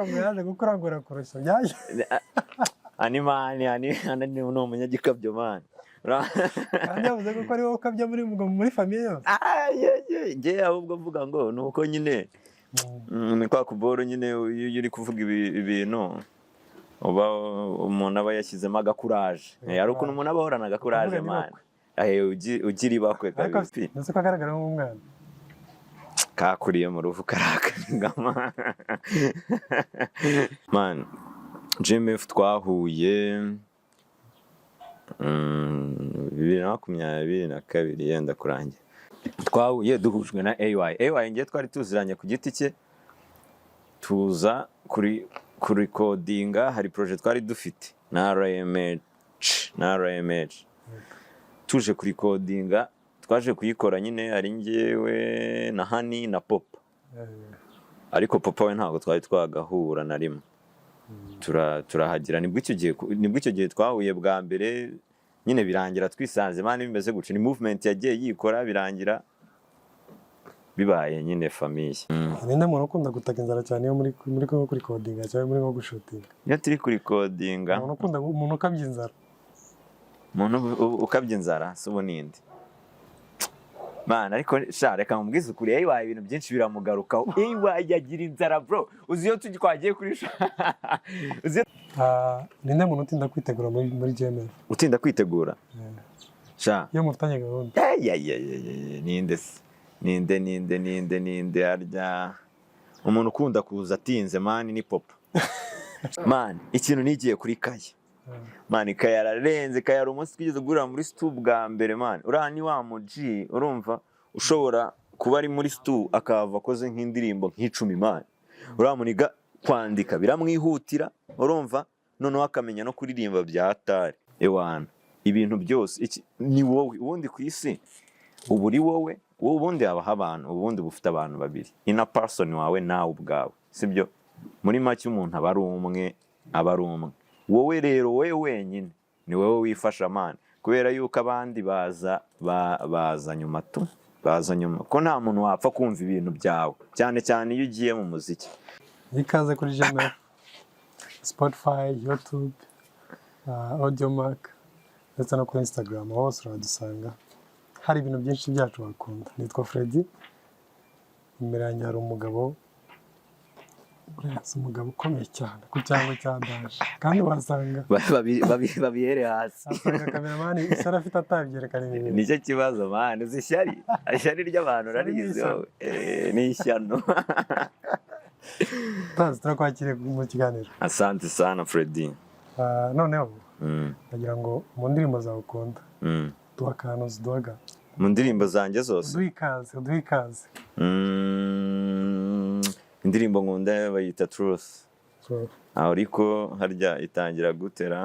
yaje gukurangura kurusha byaje ani ni umunyagikabyo man kandi yavuze ko ari wowe ukabya muri famille yose nge ahubwo mvuga ngo nuko nyine ni kwa kuboro nyine iyo uri kuvuga ibintu uba umuntu aba yashyizemo agakuraje ari ukuntu umuntu aba ahorana agakuraje man ugira ibakwe kabisa ndetse ko agaragara nk'umwana kakuriye mu ruvu karakangama man GMF twahuye 2022 yenda kurangira twahuye duhujwe na AY ngiye twari tuziranye ku giti cye tuza kuri recordinga hari project twari dufite na RMH tuje kuri recordinga twaje kuyikora nyine ari ngewe na Hani na Papa ariko Papa we ntabwo twari twagahura na rimwe turahagira nibwo icyo gihe twahuye bwa mbere nyine birangira twisanze mani bimeze gutyo ni movement yagiye yikora birangira bibaye nyine famille ninde muntu ukunda gutaka inzara cyane yo muri recordinga cyangwa muri nko gushutinga iyo turi kuri recordinga umuntu ukabya inzara ukabya inzara subo ninde man ariko reka mubwize ukuri AY ibintu byinshi biramugarukaho AY yagira inzara bro uzi iyo twagiye kuri ninde muntu utinda kwitegura muri GMF utinda kwitegura iyo mufitanye gahunda ninde arya umuntu ukunda kuza atinze man ni Papa man ikintu nigiye kuri Kaye man Kaye ararenze Kaye ari umunsi twigeze gurira muri stu bwa mbere man urani wa muji urumva ushobora kuba ari muri stu akava akoze nk'indirimbo nk'icumi man uramuniga kwandika biramwihutira urumva noneho akamenya no kuririmba bya hatari ewana ibintu byose ni wowe ubundi ku isi uburi wowe ubundi habaho abantu ubundi bufite abantu babiri ina person wawe nawe ubwawe sibyo muri make umuntu aba ari umwe wowe rero wowe wenyine ni wowe wifasha man kubera yuko abandi baza nyuma ko nta muntu wapfa kumva ibintu byawe cyane cyane iyo ugiye mu muziki ikaze kuri GMF Spotify, YouTube, Audiomack ndetse no kuri Instagram hose uradusanga hari ibintu byinshi byacu bakunda nitwa Freddy imbere yanjye hari umugabo ukomeye cyane ku cyango cya Dash kandi wasanga babihere hasi asanga cameraman isara afite atabyerekana ibintu nicyo kibazo man uzishyari ry'abantu rarizo ni ishyano turakwakiriye mu kiganiro asante sana Freddy noneho ndagira ngo mu ndirimbo zawe ukunda duha akantu ziduhaga mu ndirimbo zanjye zose duha ikaze indirimbo nkunda bayita Truth ariko harya itangira gutera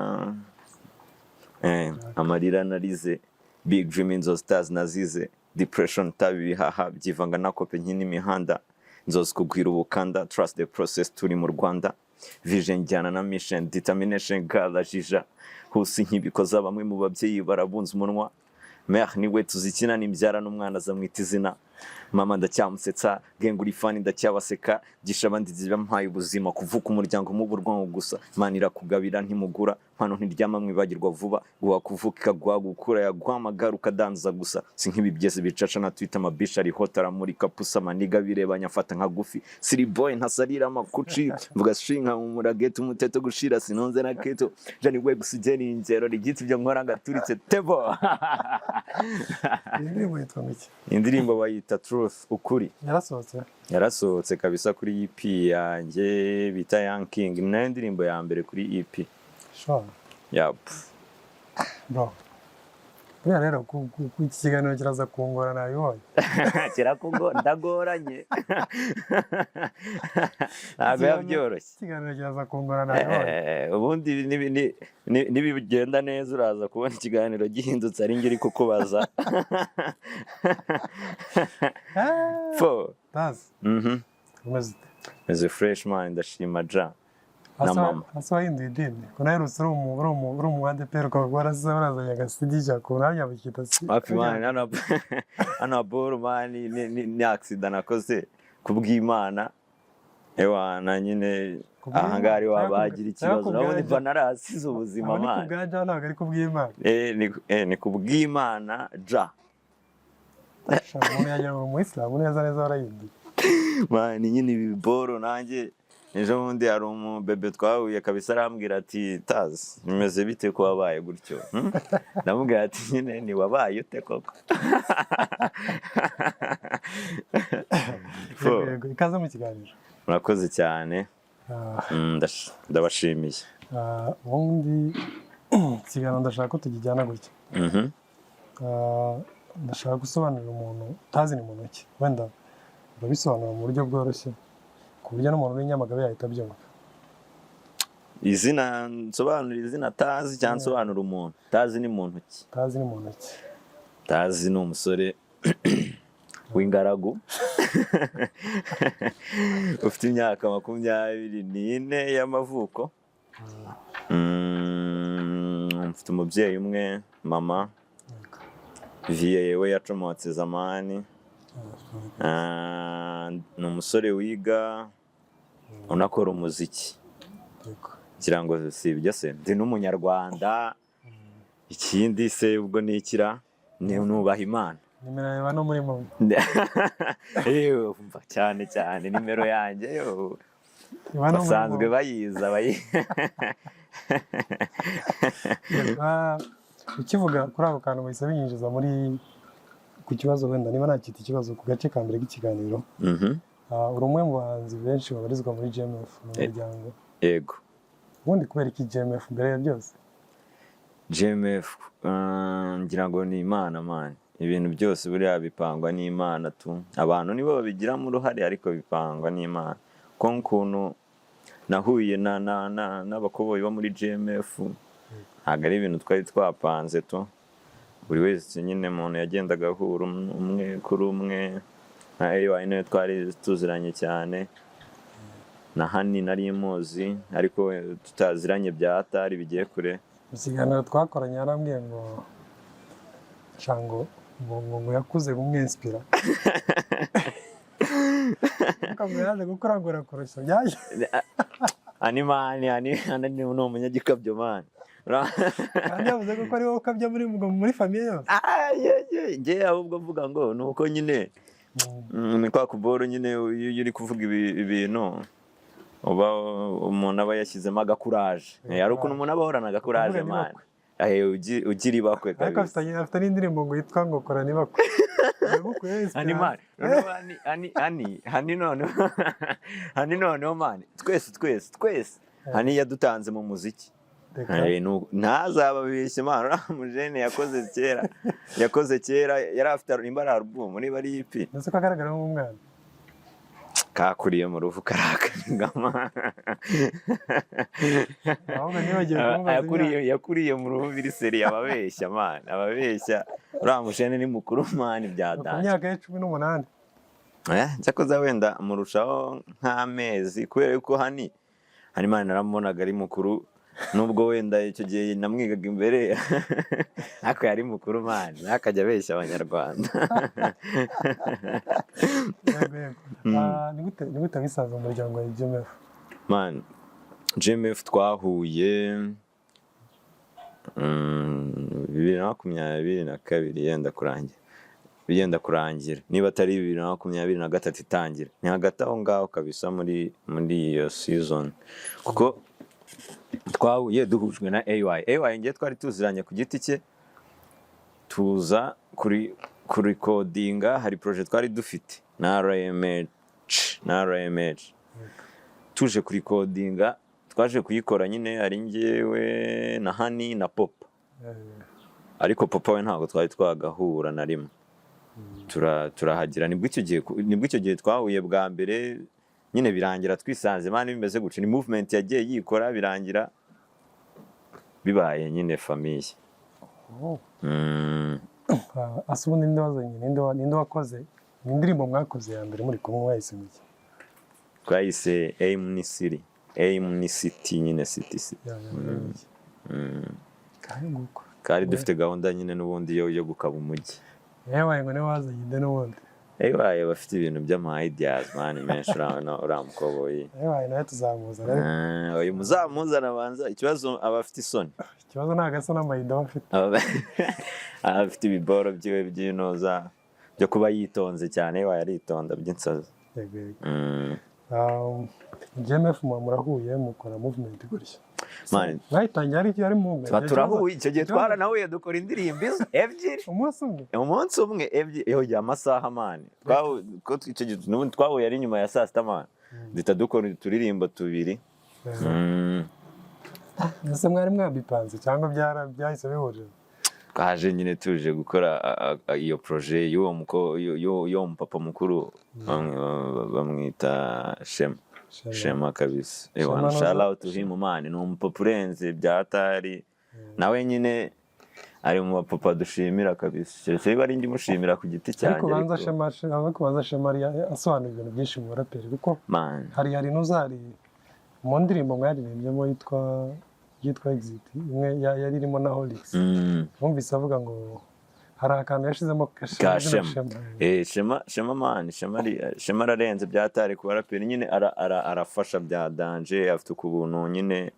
amarira narize Big Dream inzo stars nazize depression tabihaha byivanga na kope nk'imihanda nzozi kugwira ubukanda trust the process turi mu Rwanda vision njyana na mission determination galajija husi nk'ibikoza bamwe mu babyeyi barabunza umunwa mère niwe tuzikina nimbyara n'umwana azamwita izina mama ndacyamusetsa gengura ifani ndacyabaseka gisha abandi zibampaye ubuzima kuvuka umuryango mu burwango gusa manira kugabira ntimugura mpano ntiryama mwibagirwa vuba guha kuvuka ikagwa gukura yagwamagara ukadanza gusa si nk'ibi byese bicaca na Twitter amabisha ari hotara muri kapusa maniga birebanya afata nka gufi siri boy ntasarira amakuci mvuga shinga mu muragete umuteto gushira sinonze na keto jani we gusugera ingero rigiti byo nkora ngaturitse tebo indirimbo bayita Truth ukuri yarasohotse kabisa kuri EP yanjye bita Young King ni nayo ndirimbo ya mbere kuri EP yep bro rero ku kiganiro kiraza kungora nabibonye ndagoranye ntabwo yabyoroshye ikiganiro kiraza kungora nabibonye ubundi nibigenda neza uraza kubona ikiganiro gihindutse ari ngiri kukubaza meze fresh man ndashima ja na mama asa wahinduye idini ko nawe uri umu ADPR ko warazanye agasidi jako nanya bikita si happy man ana boro man ni accident nakoze kubw'Imana ewana nyine ahangaha ari wabagira ikibazo urabona imva narasize ubuzima mani mani. kubwaja ntabwo ari kubw'Imana Ni kubw'Imana ja umuntu yagira ngo umuyisilamu neza neza warahinduye mani nyine ibi biboro nanjye ejo bundi hari umubebe twahuye kabisa arambwira ati tazi bimeze bite ko wabaye gutyo ndamubwira ati nyine ni wabaye ute koko. yego ikaze mu kiganiro. Murakoze cyane ndabashimiye. Ubundi ikiganiro ndashaka ko tugijyana gutya. Ndashaka gusobanurira umuntu utazi ni muntu ki, wenda ndabisobanura mu buryo bworoshye ku buryo n'umuntu w'inyamagabe yahita abyumva. Izina nsobanura izina tazi cyangwa nsobanura umuntu tazi ni muntu ki? Tazi ni muntu ki? Tazi ni umusore w'ingaragu ufite imyaka 24 y'amavuko. Mfite umubyeyi umwe mama viye we yacomotse zamani. Ni umusore wiga unakora umuziki kugira ngo si ibyo se ndi n'umunyarwanda. Ikindi se ubwo nikira nubaha Imana. Nimero yawe no muri mwe umva cyane cyane nimero yanjye basanzwe bayiza ukivuga kuri ako kantu bahise binyinjiza muri ku kibazo, wenda niba nakita ikibazo ku gace ka mbere k'ikiganiro. Uri umwe mu bahanzi benshi babarizwa muri GMF mu muryango. Yego. Ubundi kubera iki GMF mbere ya byose? GMF ngira ngo ni Imana mani. Ibintu byose buriya bipangwa n'Imana tu. Abantu nibo babigiramo uruhare ariko bipangwa n'Imana. Ko nkuntu nahuye n'abakoboyi bo muri GMF ntabwo ari ibintu twari twapanze tu. Buri wese nyine umuntu yagendaga ahura umwe kuri umwe. Na AY niwe twari tuziranye cyane. Na Hani nari muzi ariko tutaziranye bya hatari bigiye kure. Ikiganiro twakoranye yarambwiye ngo Shango ngo yakuze kumwinspira. Yaje gukora ngo rakorosha byaje. Ani ni umunyagikabyo mani. Kandi yavuze ko ari wowe ukabya muri famille yose. Nge ahubwo mvuga ngo nuko nyine ni kwa kuboro nyine iyo uri kuvuga ibintu uba umuntu aba yashyizemo agakuraje. Ari ukuntu umuntu aba ahorana agakuraje mani. Ugira ibakwe kabisa. Ariko afite n'indirimbo ngo yitwa ngo kora nibakwe. Hani noneho mani twese Hani yadutanze mu muziki. Ntazababeshye mani uriya mujene yakoze kera yari afite imbara album niba ari EP. Ndetse ko agaragara nk'umwana kakuriye mu ruvu karakangama. Yakuriye mu ruvu biri seri ababeshya mani. Ababeshya uriya mujene ni mukuru mani byadanje. Ku myaka ya 18. Cyakoze wenda murushaho nk'amezi kubera yuko Hani mani naramubonaga ari mukuru. Nubwo wenda icyo gihe namwigaga imbere ariko yari mukuru mani akajya abeshya abanyarwanda. Ni gute bisaza umuryango wa GMF? Man, GMF twahuye 2022 yenda kurangira niba atari 2023 itangira. Ni hagati aho ngaho kabisa muri iyo season kuko twahuye duhujwe na AY ngiye twari tuziranye ku giti cye tuza kurikodinga. Hari project twari dufite na RMH tuje kurikodinga. Twaje kuyikora nyine ari njyewe na Hani na Papa. Ariko Papa we ntabwo twari twagahura na rimwe. Turahagira nibwo icyo gihe twahuye bwa mbere nyine birangira twisanze mani bimeze gutyo. Ni movement yagiye yikora birangira bibaye nyine famille. Asubundi ninde wakoze indirimbo mwakoze ya mbere muri kumwe wahise muke? Twayise Aim ni City nyine City. Kari dufite gahunda nyine n'ubundi yo gukaba umujyi. Yewe ngo ne wazanye inde n'ubundi. ewaye bafite ibintu by'ama ideas man menshi uriya mukoboyi. nawe tuzamuza rero. Uyu muzamuzana abanza, ikibazo aba afite isoni. Ikibazo ntabwo asa n'amayido afite. Aba afite ibiboro byiwe by'inoza byo kuba yitonze cyane, ewaye aritonda by'insazi. GMF murahuye mukora movement gutya. Man, mwayitangiye ari movement. turahuye icyo gihe twaranahuye dukora indirimbo ebyiri. Umunsi umwe ebyiri. Yo amasaha man. Icyo gihe n'ubundi twahuye ari nyuma ya saa sita man. Duhita dukora uturirimbo tubiri. Ese mwari mwabipanze cyangwa byahise bihurira? Twaje nyine tuje gukora iyo projet y'uwo mupapa mukuru bamwita Shema kabisa. Shout out to him man, ni umupapa urenze byatari. Nawe nyine ari mu bapapa dushimira kabisa. Cyose bari ndi mushimira ku giti cyanjye. Ariko kubanza Shema asobanura ibintu byinshi mu baraperi kuko hari n'uzari mu ndirimbo mwaririmbyemo yitwa Exit imwe yari irimo na Holix. Numvise avuga ngo hari akantu yashizemo Shema ararenze byatari ku baraperi nyine arafasha bya danger, afite ukubuntu nyine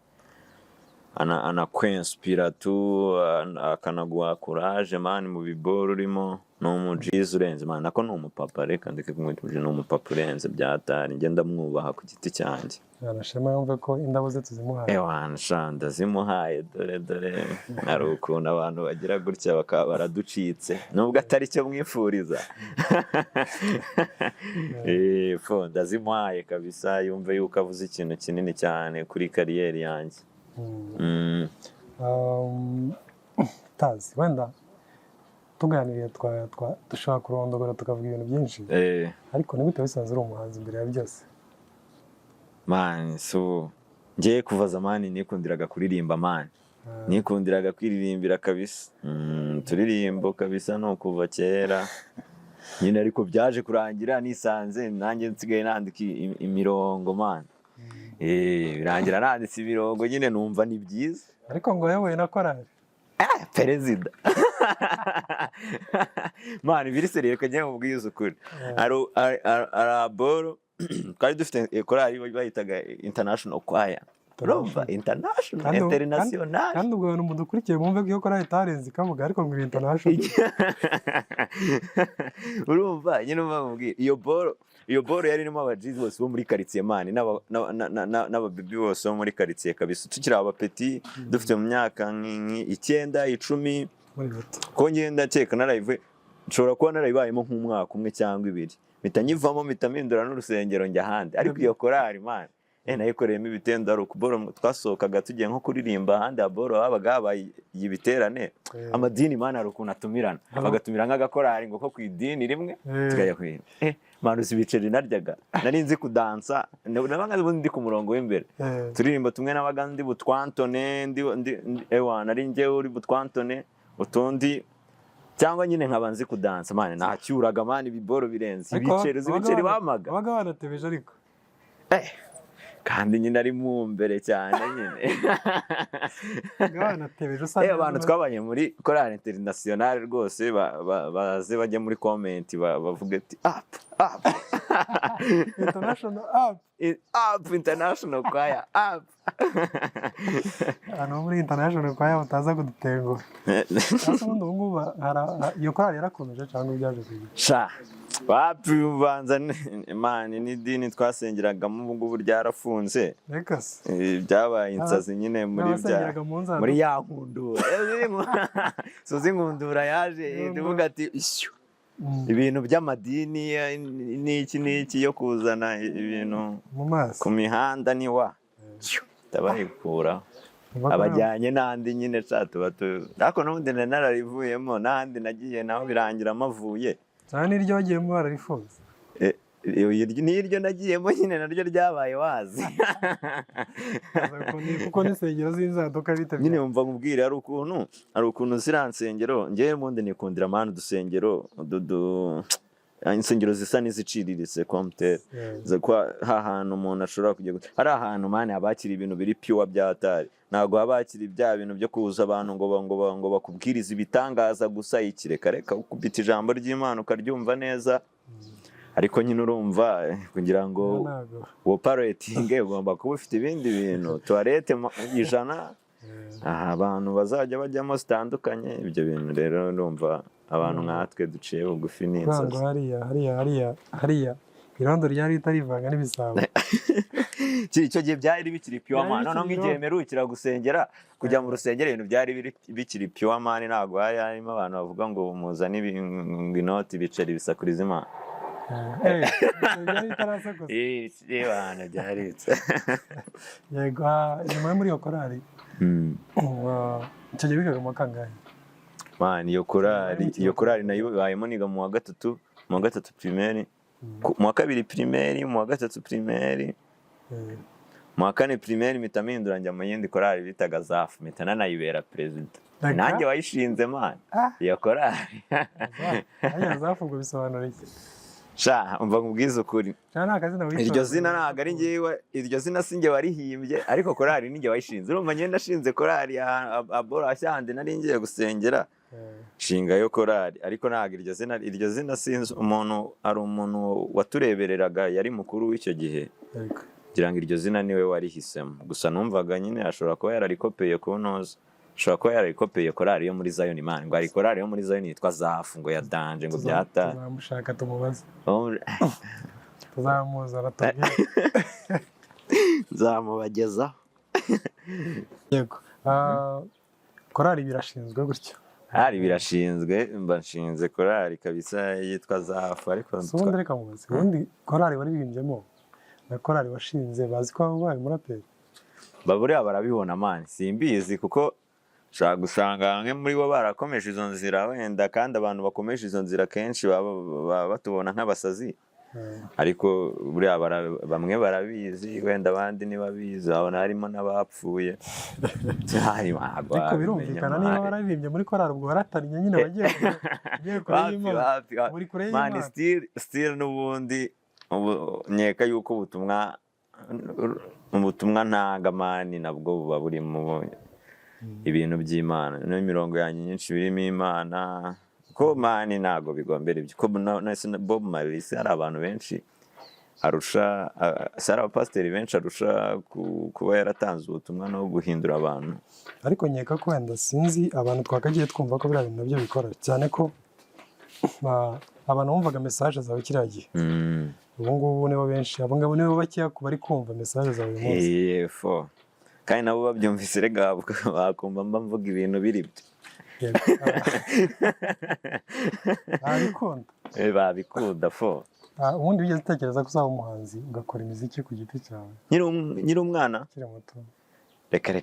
anakwenspira tu, akanaguha courage man mu biboro urimo. Ni umujizi urenze man, nako ni umupapa, reka ndeke kumwita ni umupapa urenze byatari, ngenda mwubaha ku giti cyanjye. Shema yumve ko indabo ze tuzimuhaye. Nshanda zimuhaye dore ari ukuntu abantu bagira gutya bakaba baraducitse nubwo atari cyo mwifuriza. Ndazimuhaye kabisa, yumve yuko avuze ikintu kinini cyane kuri kariyeri yanjye. Tazi wenda tuganiriye dushobora kurondogora tukavuga ibintu byinshi, ariko nigute wisanze uri umuhanzi imbere ya byose? Man, so ngiye kuva zamani nikundiraga kuririmba man. Nikundiraga kwiririmbira kabisa. Turirimbo kabisa no kuva kera. Nyine ariko byaje kurangira nisanze nanjye nsigaye nandika imirongo man. Birangira nanditse imirongo nyine numva ni byiza. Ariko ngo yewe na korali. Perezida. Man, biri seriye kajya mu bwiza ukuri. Araboro twari dufite korali bayitaga International Choir. Urumva international international. Kandi ubwo abantu mudukurikiye bumve ko iyo korali itarenze ikavuga ariko ngo international. Urumva nyine mubwira iyo boro yari irimo abajizi bose bo muri quartier man n'ababibi bose bo muri quartier kabisa. Tukiri abapeti dufite mu myaka 9 10 ko ngenda cyeka na live nshobora kuba narayibayemo nk'umwaka umwe cyangwa ibiri, mpita nyivamo mpita mpindura n'urusengero njya ahandi. Ariko iyo korali man nayikoreyemo ibitendo ari ukuboro twasohokaga tugiye nko kuririmba ahandi aboro habaga habaye ibiterane. Amadini man ari ukuntu atumirana, bagatumira nk'agakorali ngo ko ku idini rimwe tukajya kwina. Man usibiceri naryaga nari nzi kudansa, nabaga ndi ku murongo w'imbere turirimba tumwe nabaga ndi butwantone nari njye uri butwantone utundi cyangwa nyine nkabanzi kudansa man. Nacyuraga man ibiboro birenze ibiceri bamaga baga banatebeje ariko kandi nyine ari mu mbere cyane nyine. Banatebeje usanga abantu twabanye muri Chorale International rwose baze bajya muri comment bavuga ati up international up international choir up. Ano muri international choir utaza kudutengo. Ubundi ngubu iyo korali yarakomeje cyangwa byaje kugira wapi ubanza man ni dini twasengeragamo ubu ngubu ryarafunze. Byabaye insazi nyine muri ya nkundura sozi nkundura yaje tuvuga ati ibintu by'amadini n'iki yo kuzana ibintu ku mihanda ni wa tabayikura abajyanye n'andi nyine ariko n'ubundi nararivuyemo n'andi nagiye naho birangira amavuye cyane iryo wagiyemo bararifunze. N'iryo nagiyemo nyine naryo ryabaye wazi kuko n'insengero z'inzaduka bitabye nyine wumva nkubwire hari ukuntu ziriya nsengero njyewe mundi nikundira amahano udusengero insengero zisa n'iziciriritse komite hantu umuntu ashobora kujya hari ahantu mani abakira ibintu biri pure byatari, ntabwo abakira ibya bintu byo kuza abantu ngo bakubwirize ibitangaza gusa. Ikireka reka ukubita ijambo ry'Imana ukaryumva neza ariko nyine urumva kugira ngo ntabwo operating ugomba kuba ufite ibindi bintu toilette 100 abantu bazajya bajyamo zitandukanye ibyo bintu rero ndumva abantu nkatwe duciye bugufi n'inzozi hariya irondo ryari ritarivanga n'ibisabo icyo gihe byari bikiri pure man noneho nk'igihe mperukira gusengera kujya mu rusengero ibintu byari bikiri pure man ntabwo harimo abantu bavuga ngo muzane inoti bicari bisakuriza imana byari bitarasakoze abantu byaritse yego nyuma yo muri iyo korali icyo gihe bigaga mu kangahe man iyo korali nayo bayemo niga mu wa gatatu primaire mu wa kabiri primaire mu wa gatatu primaire mu wa kane primaire mpita mpindura njya mu yindi korali bitaga zafu mpita nanayibera perezida nanjye wayishinze man iyo korali zafu ubwo bisobanura iki sha umva nkubwiza ukuri iryo zina ntabwo ari njyewe iryo zina si njye warihimbye ariko korali ni njye wayishinze urumva njye ndashinze korali abora ashyande nari ngiye gusengera nshinga yo korali ariko ntabwo iryo zina sinzi hari umuntu waturebereraga yari mukuru w'icyo gihe kugira ngo iryo zina niwe warihisemo gusa numvaga nyine ashobora kuba yararikopeye ku ntozi ashobora kuba yararikopeye korali yo muri Zion man ngo ari korali yo muri Zion yitwa zafu ngo ya danje ngo byata tuzamushaka tumubaze tuzamuza aratubwira nzamubagezaho yego korali birashinzwe gutyo hari birashinzwe mba nshinze korali kabisa yitwa zafu ariko ubundi reka mubaze ubundi korali waririmbyemo na korali washinze bazi ko wabaye umuraperi baburiya barabibona man simbizi kuko ushobora gusanga bamwe muri bo barakomeje izo nzira wenda kandi abantu bakomeje izo nzira kenshi baba batubona nk'abasazi ariko buriya bamwe barabizi wenda abandi ntibabizi babona harimo n'abapfuye ariko birumvikana niba wararirimbye muri korali ubwo waratariye nyine wagiye kure y'Imana muri kure y'Imana still n'ubundi nkeka yuko ubutumwa ntangamani nabwo buba buri mu ibintu by'Imana n'imirongo yanjye nyinshi birimo Imana ko mani ntago bigombera ibyo ko Bob Marley hari abantu benshi arusha hari abapasiteri benshi arusha kuba yaratanze ubutumwa no guhindura abantu ariko nkeka ko wenda sinzi abantu twakagiye twumva ko biriya bintu nabyo bikora cyane ko abantu bumvaga mesaje zawe kiriya gihe ubu ngubu nibo benshi abo ngabo nibo bakeya bari kumva mesaje zawe uyu munsi yefo kandi nabo babyumvise rega bakumva mba mvuga ibintu biri byo babikunda fo ubundi wigeze utekereza ko uzaba umuhanzi ugakora imiziki ku giti cyawe nyiri umwana ukiri muto reka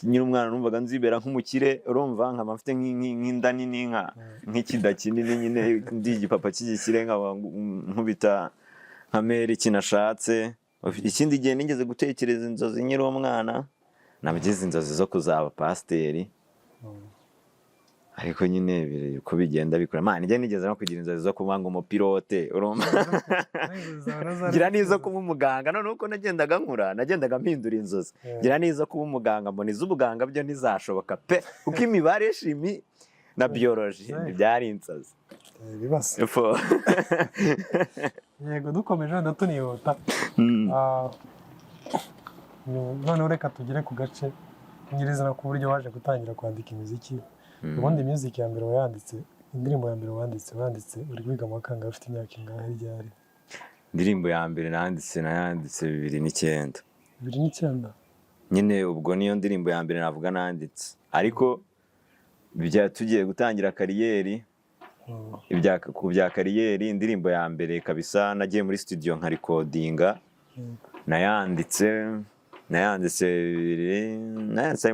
nyiri umwana numvaga nzibera nk'umukire urumva nkaba mfite nk'inda nini nk'ikida kinini nyine ndi igipapa cy'igikire nkaba nkubita nka meri kinashatse ikindi gihe nigeze gutekereza inzozi nyiri umwana nabigize inzozi zo kuzaba pasiteri ariko nyine uko bigenda bikora man njye nigeze no kugira inzozi zo kuba ngo umupilote urumva ngira nizo kuba umuganga none uko nagendaga mpindura inzozi ngira nizo kuba umuganga mbona iz'ubuganga byo ntizashoboka pe kuko imibare shimi na biology byari insazi bibase yego dukomeje wenda tunihuta noneho reka tugere ku gace nyirizina ku buryo waje gutangira kwandika imiziki ubundi music ya mbere wayanditse indirimbo ya mbere wanditse uri kwiga mu kangahe ufite imyaka ingahe ryari indirimbo ya mbere nayanditse 2009 nyine ubwo niyo ndirimbo ya mbere navuga nanditse ariko tugiye gutangira kariyeri bya kariyeri indirimbo ya mbere kabisa nagiye muri studio nka recordinga nayanditse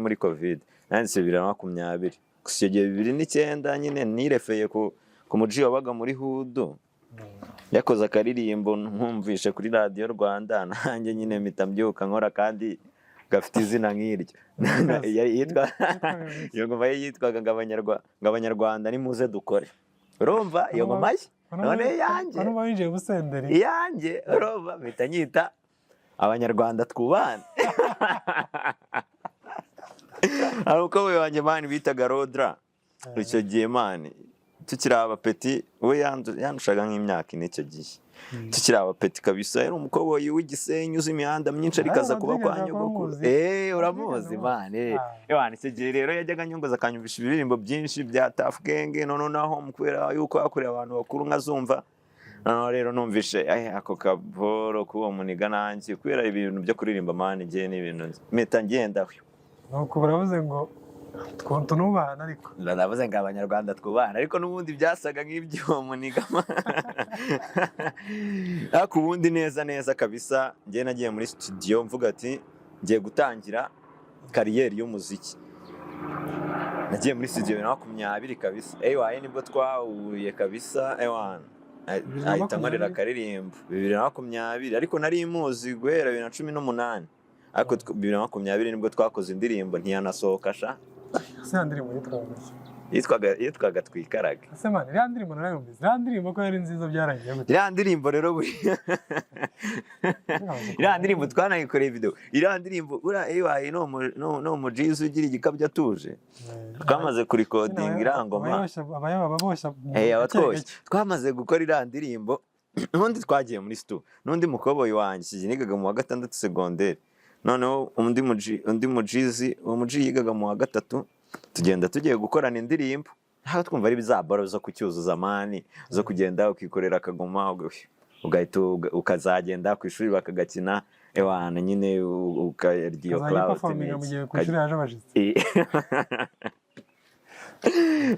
muri covid nayanditse 2020 icyo gihe 2009 nyine nirefeye ku muji wabaga muri Hudu yakoze akaririmbo nkumvishe kuri Radio Rwanda nanjye nyine mpita mbyuka nkora kandi gafite izina nk'iryo yitwaga ng'abanyarwanda nimuze dukore urumva iyo ngoma ye none yanjye urumva mpita nyita abanyarwanda twubane hari uko we wanjye mani bitaga Rodra icyo gihe mani tukiri abapeti we yandushaga nk'imyaka ine icyo gihe tukiri abapeti kabisa yari umukoboyi w'igisenyi uzi imihanda myinshi ariko aza kuba kwa nyogokuru uramuzi mane icyo gihe rero yajyaga anyongoza akanyumvisha ibiririmbo byinshi bya Tuff Gang noneho kubera yuko yakoreye abantu bakuru nkazumva noneho rero numvishe ako kaboro k'uwo muniga nanjye kubera ibintu byo kuririmba mane igihe n'ibintu mpita ngenda nuko baravuze ngo tunubahana ariko ndavuze ngo abanyarwanda twubahana ariko n'ubundi byasaga nk'iby'uwo muniga ariko ubundi neza kabisa njye nagiye muri studio mvuga ati ngiye gutangira kariyeri y'umuziki nagiye muri studio 2020 kabisa nibwo twahuye kabisa ahita nkorera akaririmbo 2020 ariko nari muzi guhera 2018 ariko 2020 nibwo twakoze indirimbo ntiyanasohoka sha ese ndirimbo yitwaga Twikaraga ese man iriya ndirimbo narayumvise iriya ndirimbo ko yari nziza byarangiye gute iriya ndirimbo rero iriya ndirimbo twanayikoreye video iriya ndirimbo no umujizi ugira igikabyo atuje twamaze kurikodinga irangoma twamaze gukora iriya ndirimbo n'undi twagiye muri studio n'undi mukoboyi wanjye nigaga mu wa 6 segonderi noneho undi mujizi uwo muji yigaga mu wa 3 tugenda tugiye gukorana indirimbo ntaho twumva ari bizabaro zo kucyuzuza mani zo kugenda ukikorera akagoma ugahita ukazagenda ku ishuri bakagakina nyine ukarya iyo cloud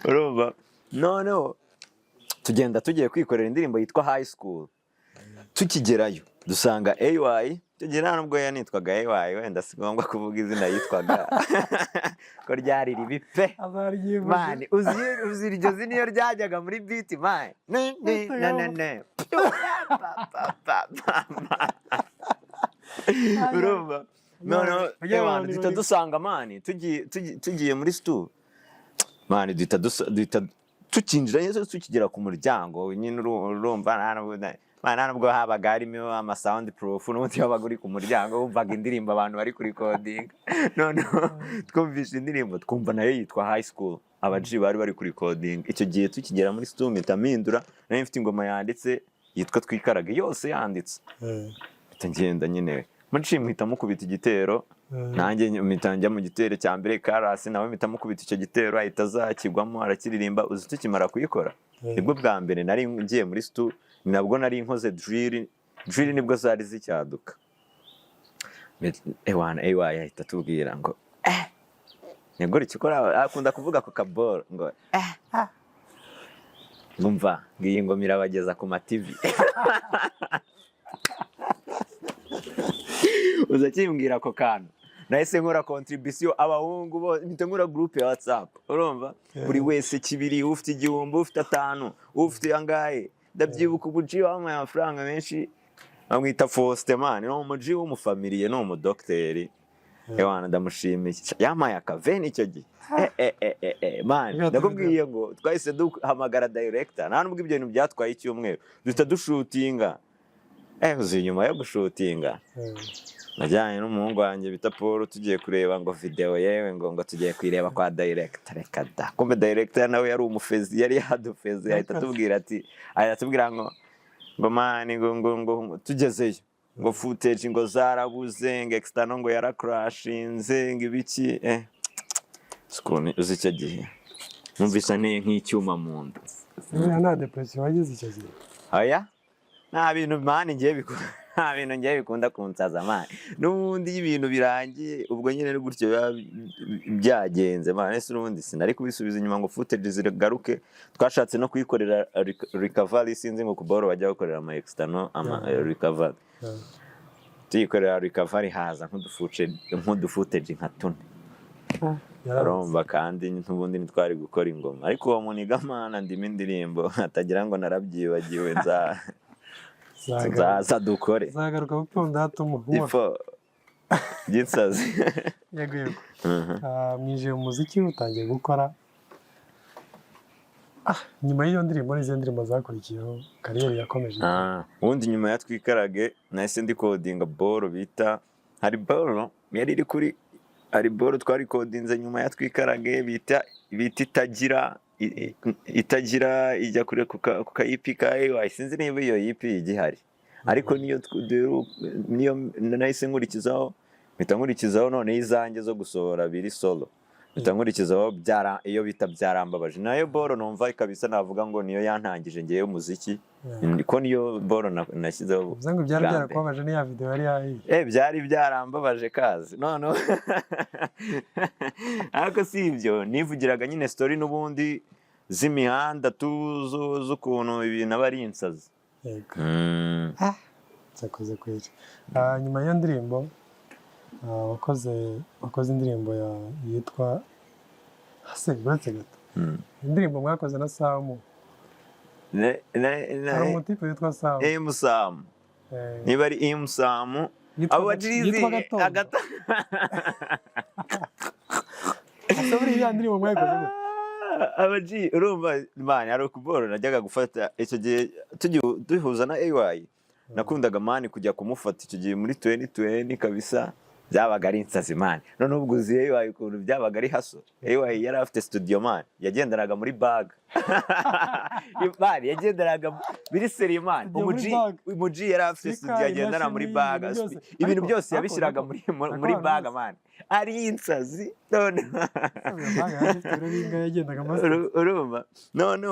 urumva noneho tugenda tugiye kwikorera indirimbo yitwa High School tukigerayo dusanga tugera nubwo yanitwaga wenda si ngombwa kuvuga izina yitwaga ko ryari ribi pe mani uzi iryo zina iyo ryajyaga muri beat mani urumva noneho duhita dusanga mani tugiye muri studio mani duhita tukinjira neza tukigera ku muryango nyine urumva nubwo habaga harimo amasound proof n'ubundi wabaga uri ku muryango wumvaga indirimbo abantu bari kuri coding noneho twumvishe indirimbo twumva nayo yitwa High School abaji bari kuri coding icyo gihe tukigera muri studio mpita mpindura nayo mfite ingoma yanditse yitwa Twikaraga yose yanditse ngenda nyine mpita mukubita igitero nanjye mpita njya mu gitero cya mbere karasi nawe mpita mukubita icyo gitero ahita azakigwamo arakiririmba uzi tukimara kuyikora nibwo bwa mbere nari ngiye muri studio nabwo nari nkoze drill nibwo zari zicyaduka ahita tubwira ngo negora ikikora akunda kuvuga ku kaboro ngo ngumva ngiye ngo mirabageza ku mativi uzakimbwira ako kantu nahise nkora contribution abahungu bo nkora group ya WhatsApp urumva buri wese kibiri ufite igihumbi ufite 5 ufite angahe ndabyibuka ubuji wamaye amafaranga menshi amwita Faustin no umuji w'umufamiliye no umudocteri ndamushimiye yamaye akaveni icyo gihe ndakubwiye ngo twahise duhamagara director nta nubwo ibyo bintu byatwaye icyumweru duhita dushutinga uzi nyuma yo gushutinga najyanye n'umuhungu wanjye bita Paul tugiye kureba ngo video yewe ngo tugiye kwireba kwa director reka da kumbe director nawe yari umufezi yari yadufeze ahita tubwira ngo mani ngo tugezeyo ngo footage ngo zarabuze ngo external ngo yaracrashinze ngo ibiki skoni uzi icyo gihe numvise nk'icyuma mu nda nta depression wagize icyo gihe nta bintu mani ngiye bikunda kunsaza mani n'ubundi ibintu birangiye ubwo nyine ni gutyo byagenze mani ese n'ubundi sinari kubisubiza inyuma ngo footage zigaruke twashatse no kuyikorera recovery sinzi ngo kuboro bajya gukorera ama external recovery tuyikorera recovery haza nk'udufootage nka 2 urumva kandi n'ubundi ntitwari gukora ingoma ariko uwo muniga mana ndimo indirimbo atagira ngo narabyibagiwe zaza dukore zagaruka gukunda hatuma byinsazi yego mwije umuziki utangiye gukora nyuma y'iyo ndirimbo n'izo ndirimbo zakurikiyeho kariyeri yakomeje ubundi nyuma ya Twikarage nahise ndi codinga boro bita hari boro yari iri kuri hari boro twari codinze nyuma ya Twikarage bita itagira itagira ijya kure ku kayipi ka AY, sinzi niba iyo yipi igihari, ariko niyo nahise nkurikizaho, mpita nkurikizaho none izanjye zo gusohora biri solo, mpita nkurikizaho iyo bita byarambabaje, nayo boro numva kabisa navuga ngo niyo yantangije ngewe umuziki, ko niyo boro nashyizeho. Uzango byari byarakubabaje ni ya video yari yahiye. Byari byarambabaje kazi none ariko si ibyo, nivugiraga nyine story n'ubundi z'imihanda z'ukuntu ibintu aba ari insazi. Yego. Zakoze kweli. Nyuma y'iyo ndirimbo wakoze indirimbo yitwa hase uretse gato. Indirimbo mwakoze na Samu. Hari umutipe witwa Samu. Samu. Niba ari Samu. Abajizi agata. Asaburi ya ndirimbo mwakoze. Abaji urumva mani ari ukuboro najyaga gufata icyo gihe duhuza na AY, nakundaga mani kujya kumufata icyo gihe muri 2020 kabisa, byabaga ari insazi mani. None ubwo uzi AY ukuntu byabaga ari haso. AY yari afite studio mani, yagenderaga muri bag mani, yagenderaga biri seri mani. Umuji yari afite studio yagendera muri bag, ibintu byose yabishyiraga muri bag mani, ari insazi. None urumva none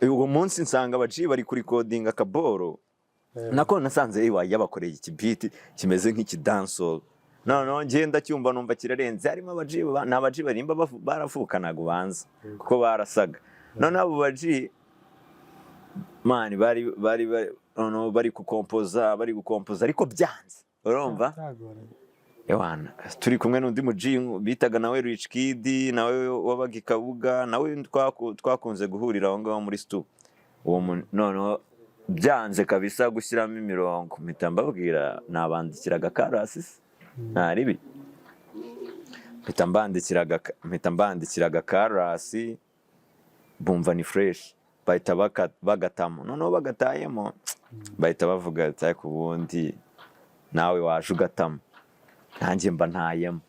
uwo munsi nsanga abaji bari kuri coding akaboro, nako nasanze AY yabakoreye ikibiti kimeze nk'iki dancehall, none ngenda cyumva numva kirarenze, harimo abaji barimba baravukanaga ubanza kuko barasaga. None abo baji mani bari gukompoza ariko byanze, urumva Ewana turi kumwe n'undi muji bitaga nawe Rich Kid, nawe wabaga Kabuga, nawe twakunze guhurira aho ngaho muri stu. Uwo none byanze kabisa gushyiramo imirongo, mpita mbabwira nabandikiraga karasi ntaribi, mpita mbandikiraga karasi, bumva ni fresh, bahita bagatamo. Noneho bagatayemo bahita bavuga ati ku bundi nawe waje ugatamo, nanjye mba ntayemo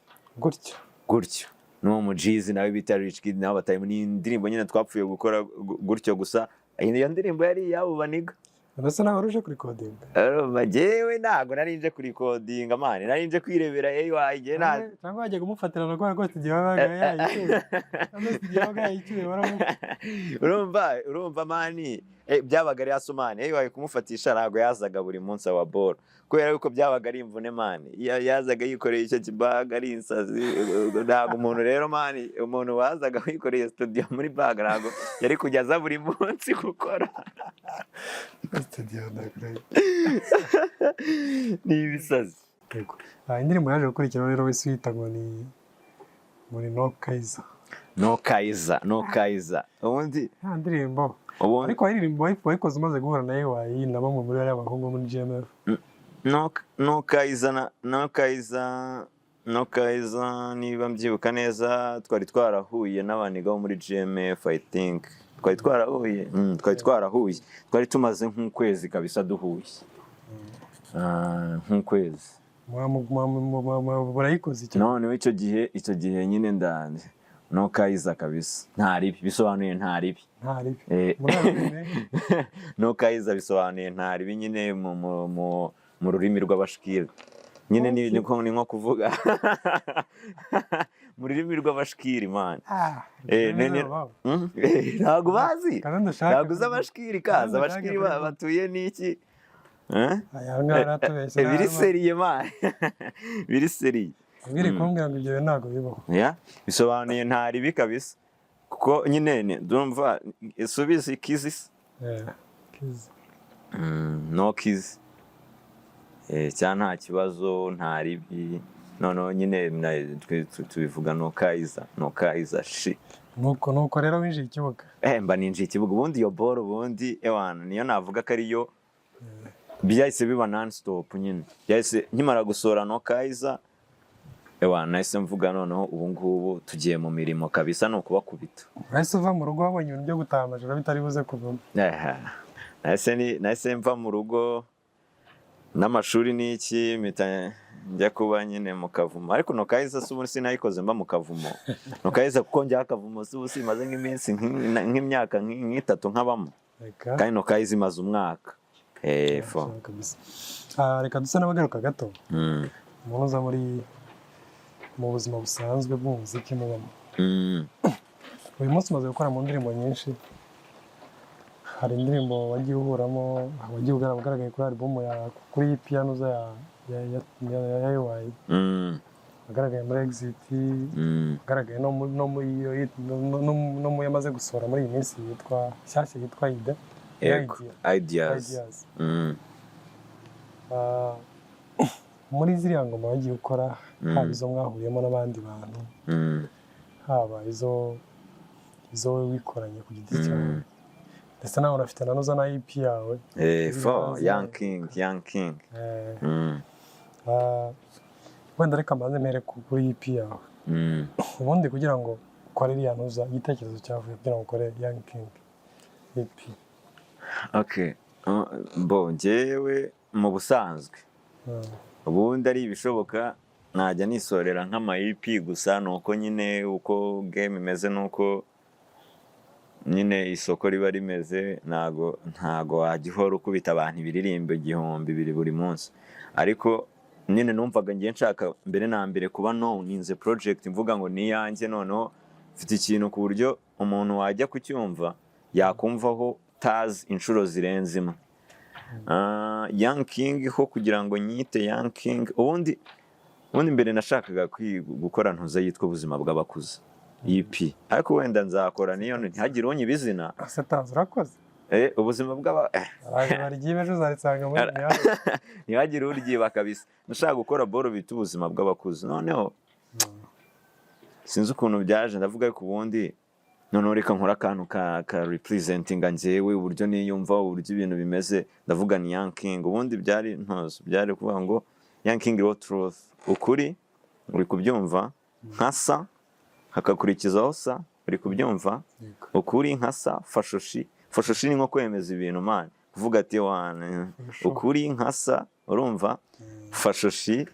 gutyo. N'uwo mujizi nawe bita Rich Kid nawe batayemo, ni indirimbo nyine twapfuye gukora gutyo gusa. Iyo ndirimbo yari iyabo baniga. Urasa nawe waruje kuri coding. Jewe ntago nari nje kuri coding mani, nari nje kwirebera AY je na cyangwa wajya kumufatira no kwa studio yabaga yayicyuye. Studio yabaga yayicyuye urumva mani, byabaga ari asomane. AY kumufatisha ntago yazaga buri munsi wa boro, kubera yuko byabaga ari imvune mani, yazaga yikoreye icyo kibaga ari insazi. Ntago umuntu rero mani, umuntu wazaga wikoreye studio muri bag ntago yari kujyaza buri munsi gukora studio ndakure ni ibisazi. Indirimbo yaje gukurikira rero wese yita ngo ni No Kaiser ubundi indirimbo ariko indirimbo wayikoze umaze guhura na AY na bamwe muri abahungu muri GMF. No Kaiser niba mbyibuka neza twari twarahuye n'abaniga bo muri GMF, I think twari twarahuye twari tumaze nk'ukwezi kabisa duhuye, nk'ukwezi. Burayikoze icyo none icyo gihe nyine ndande No Kaiser kabisa ntaribi, bisobanuye ntaribi. No Kaiser bisobanuye ntaribi nyine mu rurimi rw'abashikira nyine, ni nko kuvuga mu rurimi rw'abashikiri man. Ntago bazi, ntago uzi abashikiri kaza, abashikiri batuye n'iki biri seriye man, biri seriye. Ngire kumbwira ngo ibyo ntago bibaho. Bisobanuye ntaribi kabisa, kuko nyine ndumva isubiza kizi. No kizi cyane nta kibazo ntaribi. Noneho nyine tubivuga No Kaiser shi. Nuko rero winjiye ikibuga. Mba ninjiye ikibuga ubundi iyo boro ubundi ewana niyo navuga ko ariyo byahise biba non stop nyine. Byahise nkimara gusora No Kaiser ewana nahise mvuga noneho ubu ngubu tugiye mu mirimo kabisa, no kubakubita. Nahise uva mu rugo wabonye ibintu byo gutaha amajoro bitari buze kuvamo. Nahise mva mu rugo n'amashuri n'iki njya kuba nyine mu kavumo ariko Nokaiza si ubu sinayikoze mba mu kavumo Nokaiza kuko njya akavumo si ubu simaze nk'iminsi nk'imyaka nk'itatu nkabamo kandi Nokaiza imaze umwaka fo reka dusa n'abagaruka gato umuntu uza mu buzima busanzwe bw'umuziki mubamo uyu munsi umaze gukora mu ndirimbo nyinshi hari indirimbo wagiye uhuramo wagiye ugaragaye kuri album kuri piano ya AY wagaragaye muri Exit wagaragaye no mu yamaze gusohora muri iyi minsi yitwa shyashya yitwa Ideas muri ziriya ngoma wagiye ukora haba izo mwahuriyemo n'abandi bantu haba izo wowe wikoranye ku giti cyawe ndetse nawe unafite nanuza na EP yawe Young King wenda reka mbanze mpere kuri EP yawe ubundi kugira ngo ukore iriya ntuza igitekerezo cyavuye kugira ngo ukore Young King EP njyewe mu busanzwe ubundi ari ibishoboka najya nisorera nk'ama EP gusa nuko nyine uko game imeze nuko nyine isoko riba rimeze ntago wagihora ukubita abantu ibiririmbo 1,000 buri munsi ariko nyine numvaga ngiye nshaka mbere na mbere kuba ninze project mvuga ngo ni yanjye noneho mfite ikintu ku buryo umuntu wajya kucyumva yakumvaho tazi inshuro zirenze imwe Young King ho kugira ngo nyite Young King ubundi mbere nashakaga gukora ntuza yitwa ubuzima bw'abakuze EP ariko wenda nzakora niyo ntihagire unyibizina Satazi urakoze ubuzima bw'aba barigiye ejo zarisanga muri ntihagire uryiba kabisa nashaka gukora boro bita ubuzima bw'abakuze noneho sinzi ukuntu byaje ndavuga ko ubundi noneho reka nkora akantu ka representinga njyewe uburyo niyumva uburyo ibintu bimeze ndavuga ni Young King ubundi byari kuvuga ngo Young King raw truth ukuri uri kubyumva nkasa hakakurikizaho sa uri kubyumva ukuri nkasa fashoshi ni nko kwemeza ibintu man kuvuga ati wana ukuri nkasa urumva fashoshi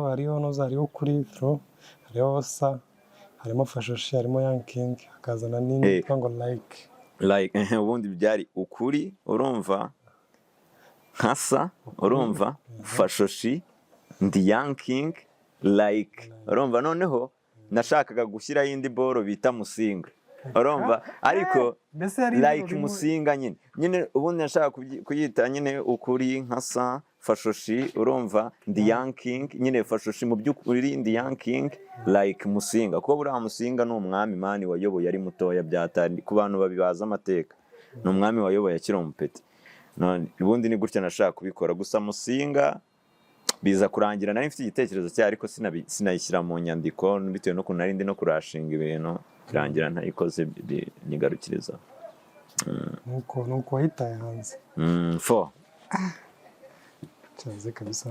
hariho noza hariho kuri throw hariho sa harimo fashoshi harimo Young King hakazana nini ngo like ubundi byari ukuri urumva nkasa urumva fashoshi ndi Young King like urumva noneho nashakaga gushyiraho indi boro bita musinga urumva ariko like musinga nyine ubundi nashaka kuyita nyine ukuri nkasa fashoshi urumva ndi Young King nyine fashoshi mu by'ukuri ndi Young King like musinga kuko buriya musinga ni umwami mani wayoboye ari mutoya byatari ku bantu babibaza amateka ni umwami wayoboye akiri umupeti ubundi ni gutya nashaka kubikora gusa musinga biza kurangira nari mfite igitekerezo cyayo ariko sinayishyira mu nyandiko bitewe n'ukuntu nari ndi no kurashinga ibintu birangira ntayikoze nigarukiriza nuko wahitaye hanze cyaze kabisa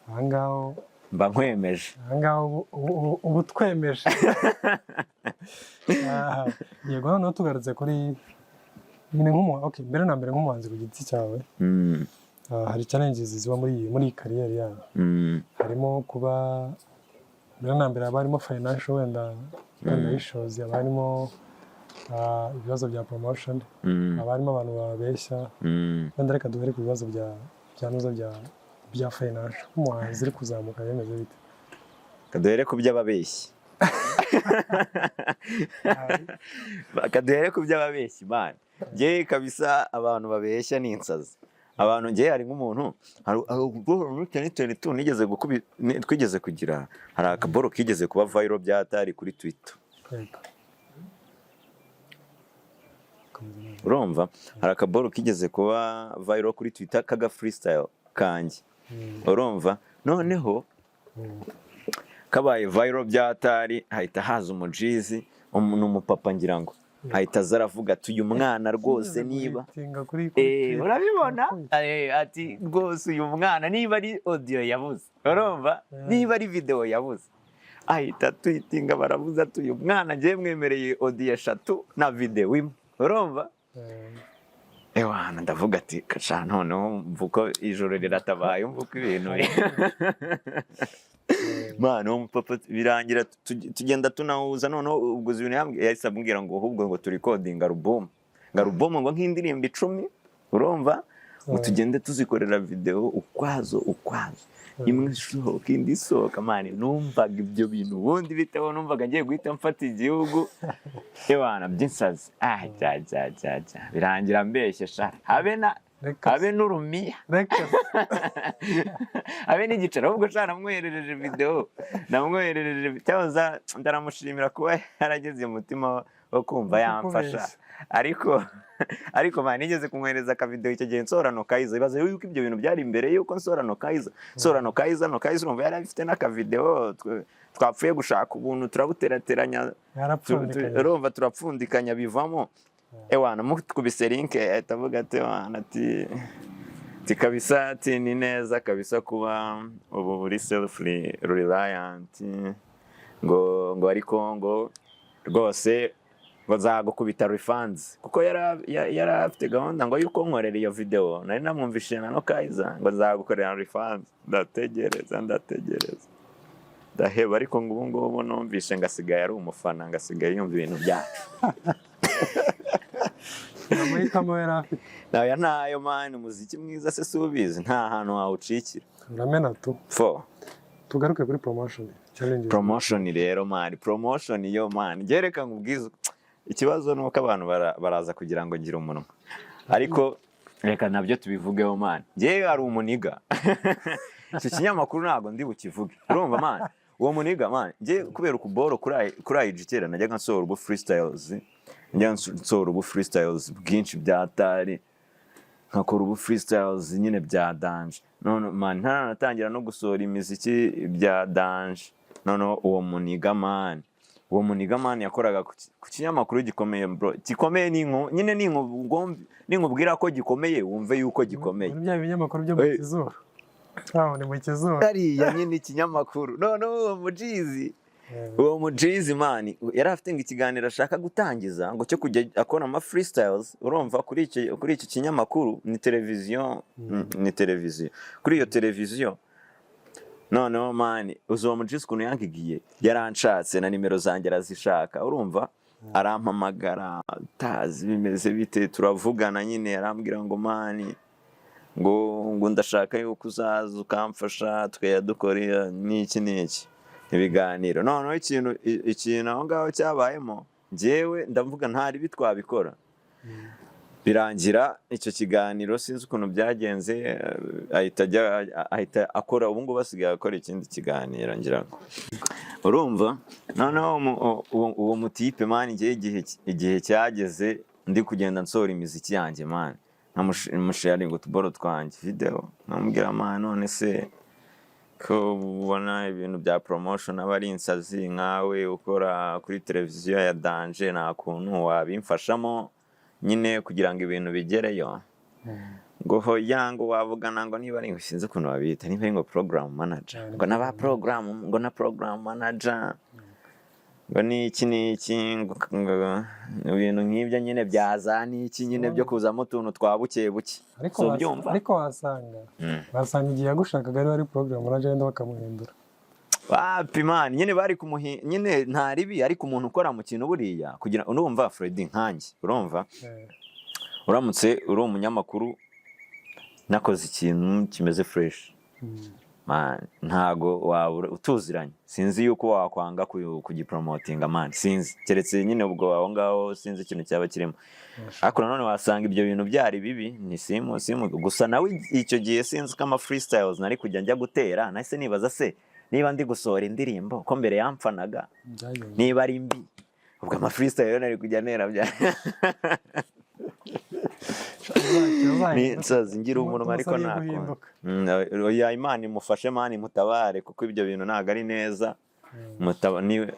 ahangaho mba nkwemeje ahangaho ubu twemeje yego noneho tugarutse kuri nyine mbere na mbere nk'umuhanzi ku giti cyawe hari challenges ziba muri iyi kariyeri yawe harimo kuba mbere na mbere haba harimo financial wenda issues haba harimo ibibazo bya promotion haba harimo abantu babeshya wenda reka duhere ku bibazo bya financial nk'umuhanzi uri kuzamuka bimeze bite kaduhere ku by'ababeshyi kaduhere ku by'ababeshyi man njye kabisa abantu babeshya ni insazi abantu njye hari nk'umuntu twigeze kugira hari akaboro kigeze kuba viral byatari kuri Twitter urumva hari akaboro kigeze kuba viral kuri Twitter kaga freestyle kanjye urumva noneho kabaye viral byatari hahita haza umujizi umupapa ngira ngo ahita zaravuga ati uyu mwana rwose niba urabibona ati rwose uyu mwana niba ari audio yabuze urumva niba ari video yabuze ahita tweetinga baravuze ati uyu mwana ngiye mwemereye audio 3 na video imwe urumva ewana ndavuga ati kasha noneho mvuko ijoro riratabaye mvuko ibintu mwana umupapa birangira tugenda tunahuza noneho ubwo ibintu yahise ambwira ngo ahubwo ngo turi coding album ngo nk'indirimbo 10 urumva ngo tugende tuzikorera video ukwazo imwe isohoka indi isohoka mani numvaga ibyo bintu ubundi bitewe numvaga ngiye guhita mfata igihugu ewana byinsazi birangira mbeshye sha habe n'urumiya habe n'igicaro ahubwo sha namwoherereje video cyaza ndaramushimira kuba yarageze umutima wo kumva yamfasha ariko mani nigeze kumwohereza ka video icyo gihe Nsorano Kaiza ibaze yuko ibyo bintu byari imbere yuko Nsorano Kaiza urumva yari afite n'aka video twapfuye gushaka ubuntu turabuterateranya urumva turapfundikanya bivamo ewana mukubise link atavuga ati wana ati kabisa ati ni neza kabisa kuba ubu buri self reliant ngo ariko ngo rwose ngo zagukubita refunds kuko yari afite gahunda ngo yuko nkorera iyo video nari namwumvishije na Kaiza ngo zagukorera refunds ndategereza ndaheba ariko ngo ubu ngubu numvishe ngasigaye ari umufana ngasigaye yumva ibintu byacu amahitamo yari afite nayo mani umuziki mwiza se subizi nta hantu wawucikira uramena tugaruke kuri promotion rero mani promotion yo mani gereka ngubwiza ikibazo nuko abantu baraza kugira ngo ngire umunwa ariko reka nabyo tubivugeho mani ngewe ari umuniga icyo kinyamakuru ntago ndi bukivuge urumva mani uwo muniga mani ngewe kubera ukuboro kuri igikera najyaga nsohora ubu freestyles bwinshi byatari nkakora ubu freestyles nyine bya danje none mani ntanatangira no gusohora imiziki bya danje none uwo muniga mani yakoraga ku kinyamakuru gikomeye bro gikomeye nyine ninkubwira ko gikomeye wumve yuko gikomeye bya binyamakuru byo mu kizuru ni mu kizuru hariya nyine ikinyamakuru none uwo mujizi mani yari afite ngo ikiganiro ashaka gutangiza ngo cyo kujya akora ama freestyles urumva kuri iki kinyamakuru ni televiziyo kuri iyo televiziyo noneho mani uwo mujizi ukuntu yangigiye yaranshatse na nimero zanjye arazishaka urumva arampamagara tazi bimeze bite turavugana nyine yarambwira ngo mani ngo ndashaka yuko uzaza ukamfasha tukayadukora n'iki ibiganiro noneho ikintu aho ngaho cyabayemo njyewe ndavuga ntari bitwabikora birangira icyo kiganiro sinzi ukuntu byagenze ahita akora ubu ngubu basigaye akora ikindi kiganiro ngira ngo urumva noneho uwo mutipe mani ngiye igihe cyageze ndi kugenda nsohora imiziki yanjye mani nkamusharinga utuboro twanjye video nkamubwira mani none se ko ubona ibintu bya promotion aba ari insazi nkawe ukora kuri televiziyo ya danje nta kuntu wabimfashamo nyine kugira ngo ibintu bigereyo ngo yango wavugana ngo niba ari sinzi ukuntu babita niba ari ngo program manager ngo na program manager ngo niki ibintu nk'ibyo nyine byazani iki nyine byo kuzamo utuntu twabuke ariko wasanga igihe yagushakaga ari program manager wenda bakamuhindura wapi man nyine bari nyine nta ribi ariko umuntu ukora mu kintu buriya kugira urumva Freddy nkanjye urumva uramutse uri umunyamakuru nakoze ikintu kimeze fresh man ntago wabura utuziranye sinzi yuko wakwanga kugipromotinga man sinzi keretse nyine ubwo aho ngaho sinzi ikintu cyaba kirimo ariko none wasanga ibyo bintu byari bibi ni simu gusa nawe icyo gihe sinzi ko ama freestyles nari kujya njya gutera nahise nibaza se niba ndi gusohora indirimbo ko mbere yamfanaga niba ari mbi ubwo ama freestyle nari kujya nera bya nsazi ngira umuntu ariko nako ya Imana imufashe mani mutabare kuko ibyo bintu ntago ari neza niwe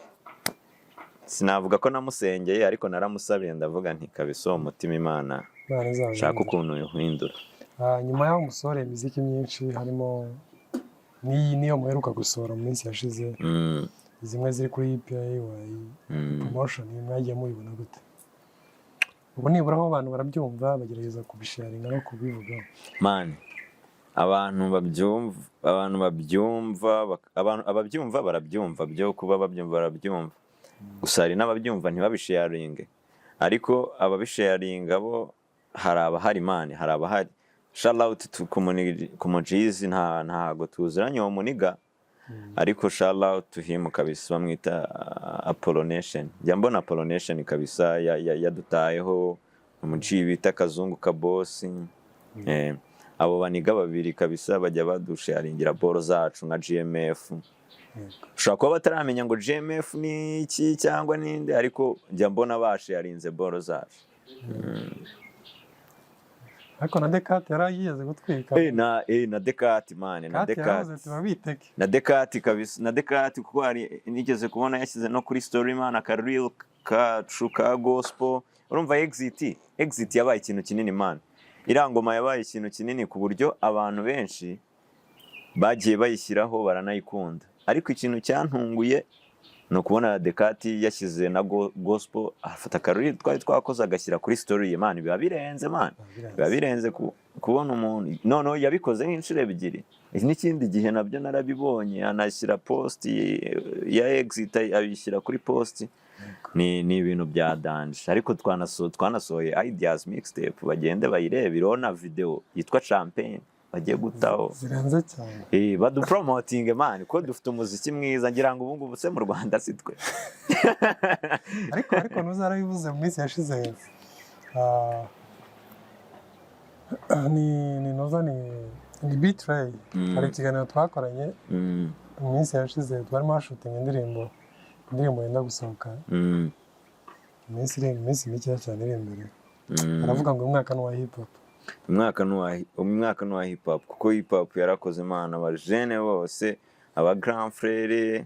sinavuga ko namusengeye ariko naramusabiye ndavuga nti kabisa uwo mutima Imana shaka ukuntu yuhindura nyuma y'aho musore imiziki myinshi harimo niyo muheruka gusohora mu minsi yashize zimwe ziri kuri PAY promotion mwagiye mubibona gute ubu nibura aho abantu barabyumva bagerageza kubisharinga no kubivugaho. man ababyumva barabyumva, byo kuba babyumva barabyumva, gusa hari n'ababyumva ntibabisharinge, ariko ababisharinga bo hari abahari man, hari abahari. Shout out to Kumujizi, ntago tuziranye uwo muniga, ariko shout out to him kabisa, bamwita Apollo Nation. Njya mbona Apollo Nation kabisa yadutayeho umuji bita Kazungu ka boss. Abo baniga babiri kabisa bajya badusharingira boro zacu nka GMF. Ushobora kuba bataramenya ngo GMF ni iki cyangwa ninde, ariko njya mbona basharinze boro zacu. Ariko na Dekati yaragiyeze gutwika. Na Dekati man, na Dekati. Na Dekati kabisa, na Dekati kuko hari nigeze kubona yashyize no kuri story man aka real ka true ka gospel. Urumva exit yabaye ikintu kinini man. Irangoma yabaye ikintu kinini ku buryo abantu benshi bagiye bayishyiraho baranayikunda. Ariko ikintu cyantunguye no kubona Dekati yashyize na gospel, afata karuri twari twakoze agashyira kuri story ye man, biba birenze man, biba birenze kubona umuntu noneho yabikoze nk'inshuro ebyiri. N'ikindi gihe nabyo narabibonye anashyira post ya exit abishyira kuri post. Ni ibintu bya danje, ariko twanasohoye ideas mixtape, bagende bayirebe, irona video yitwa Champagne bagiye gutaho zirenze cyane. Badu promoting man, ko dufite umuziki mwiza, ngira ngo ubu ngubu se mu Rwanda sitwe. ariko ntuzarabivuze mu minsi yashize. ni Betray, hari ikiganiro twakoranye mu minsi yashize, twarimo hashutinga indirimbo yenda gusohoka iminsi mike cyane iri imbere. Aravuga ngo umwaka n'uwa hip hop, umwaka n'uwa hip hop, kuko hip hop yarakoze imana, abajene bose, aba grand frere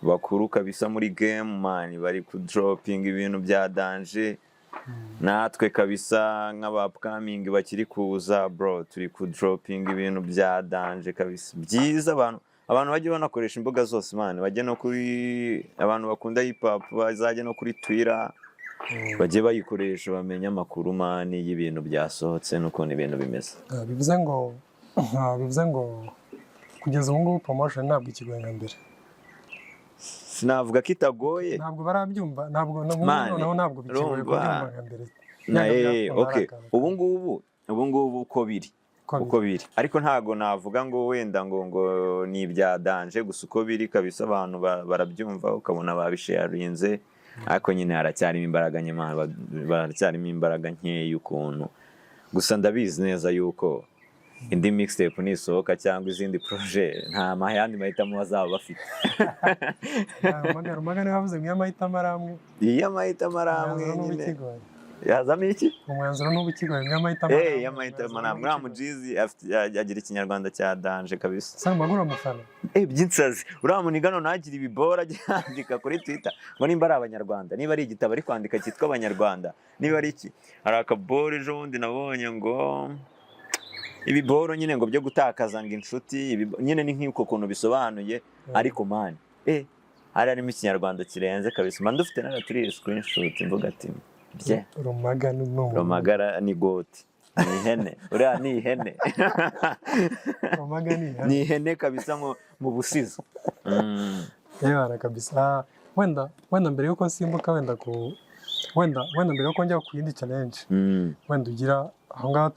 bakuru kabisa muri game man bari ku dropping ibintu bya danger. Natwe kabisa nk'aba upcoming bakiri kuza bro, turi ku dropping ibintu bya danger kabisa byiza. Abantu bajye banakoresha imbuga zose man, bajye no kuri abantu bakunda hip hop bazajye no kuri Twitter, bajye bayikoresha bamenye amakuru man y'ibintu byasohotse n'ukuntu ibintu bimeze. bivuze ngo kugeza ubu ngubu promotion ntabwo ikigoye nka mbere. Sinavuga kitagoye, ntabwo barabyumva, ntabwo ntabwo bikigoye kubyumva nka mbere. Okay, ubu ngubu uko biri, ariko ntago navuga ngo wenda ngo ni ibya danje gusa, uko biri kabisa abantu barabyumva ukabona babisharinze, ariko nyine haracyarimo imbaraga nke, baracyarimo imbaraga nkeya ukuntu. Gusa ndabizi neza yuko indi mixtape nisohoka cyangwa izindi projet nta yandi mahitamo bazaba bafite. Rumaga niwe wavuze ngo y'amahitamo aramwe. Y'amahitamo aramwe nyine yazamo iki? Umwanzuro n'ubukigoye y'amahitamo aramwe. Uriya Mujizi agira ikinyarwanda cya danje kabisa. Sasa magura mufana. Byinsazi. Uriya muniga none agira ibibora yandika kuri Twitter ngo nimba ari abanyarwanda, niba ari igitabo ari kwandika cyitwa abanyarwanda, niba ari iki. Hari akaboro ejo bundi nabonye ngo ibiboro nyine ngo byo gutakaza ngo inshuti, nyine ni nk'uko kuntu bisobanuye, ariko man hari harimo ikinyarwanda kirenze kabisa. Man dufite n'agaturi screenshot mvuga ati bye Rumagara ni goti, ni ihene, uriya ni ihene. Rumaga ni ihene kabisa mu busizi. Yara kabisa. Wenda mbere yuko simbuka, wenda mbere yuko njya ku yindi challenge, wenda ugira aho ngaho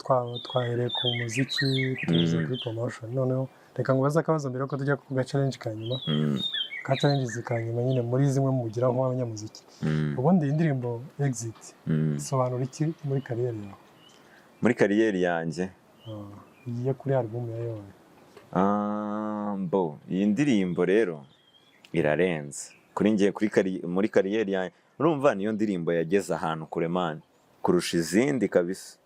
twahereye ku muziki tuza kuri promotion, noneho reka ngubaze akabazo mbere yuko tujya ku challenge ka nyuma. Ka challenge zikanyuma nyine muri zimwe mu kugira nk'abanyamuziki. Ubundi indirimbo Exit isobanura iki muri kariyeri yawe? Muri kariyeri yanjye igiye kuri album yawe. Iyi ndirimbo rero irarenze kuri ngiye muri kariyeri yanjye. Urumva niyo ndirimbo yageze ahantu kure man kurusha izindi kabisa.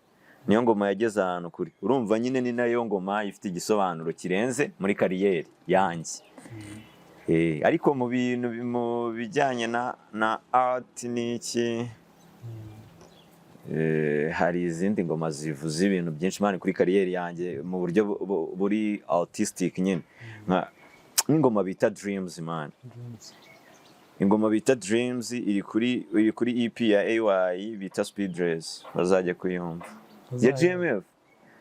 Niyo ngoma yageze ahantu kure. Urumva nyine ni nayo ngoma ifite igisobanuro kirenze muri kariyeri yanjye. Ariko mu bintu bijyanye na art n'iki, hari izindi ngoma zivuze ibintu byinshi man kuri kariyeri yanjye mu buryo buri artistic nyine, nk'ingoma bita Dreams man. ingoma bita Dreams iri kuri EP ya AY bita Speedress bazajya kuyumva ya GMF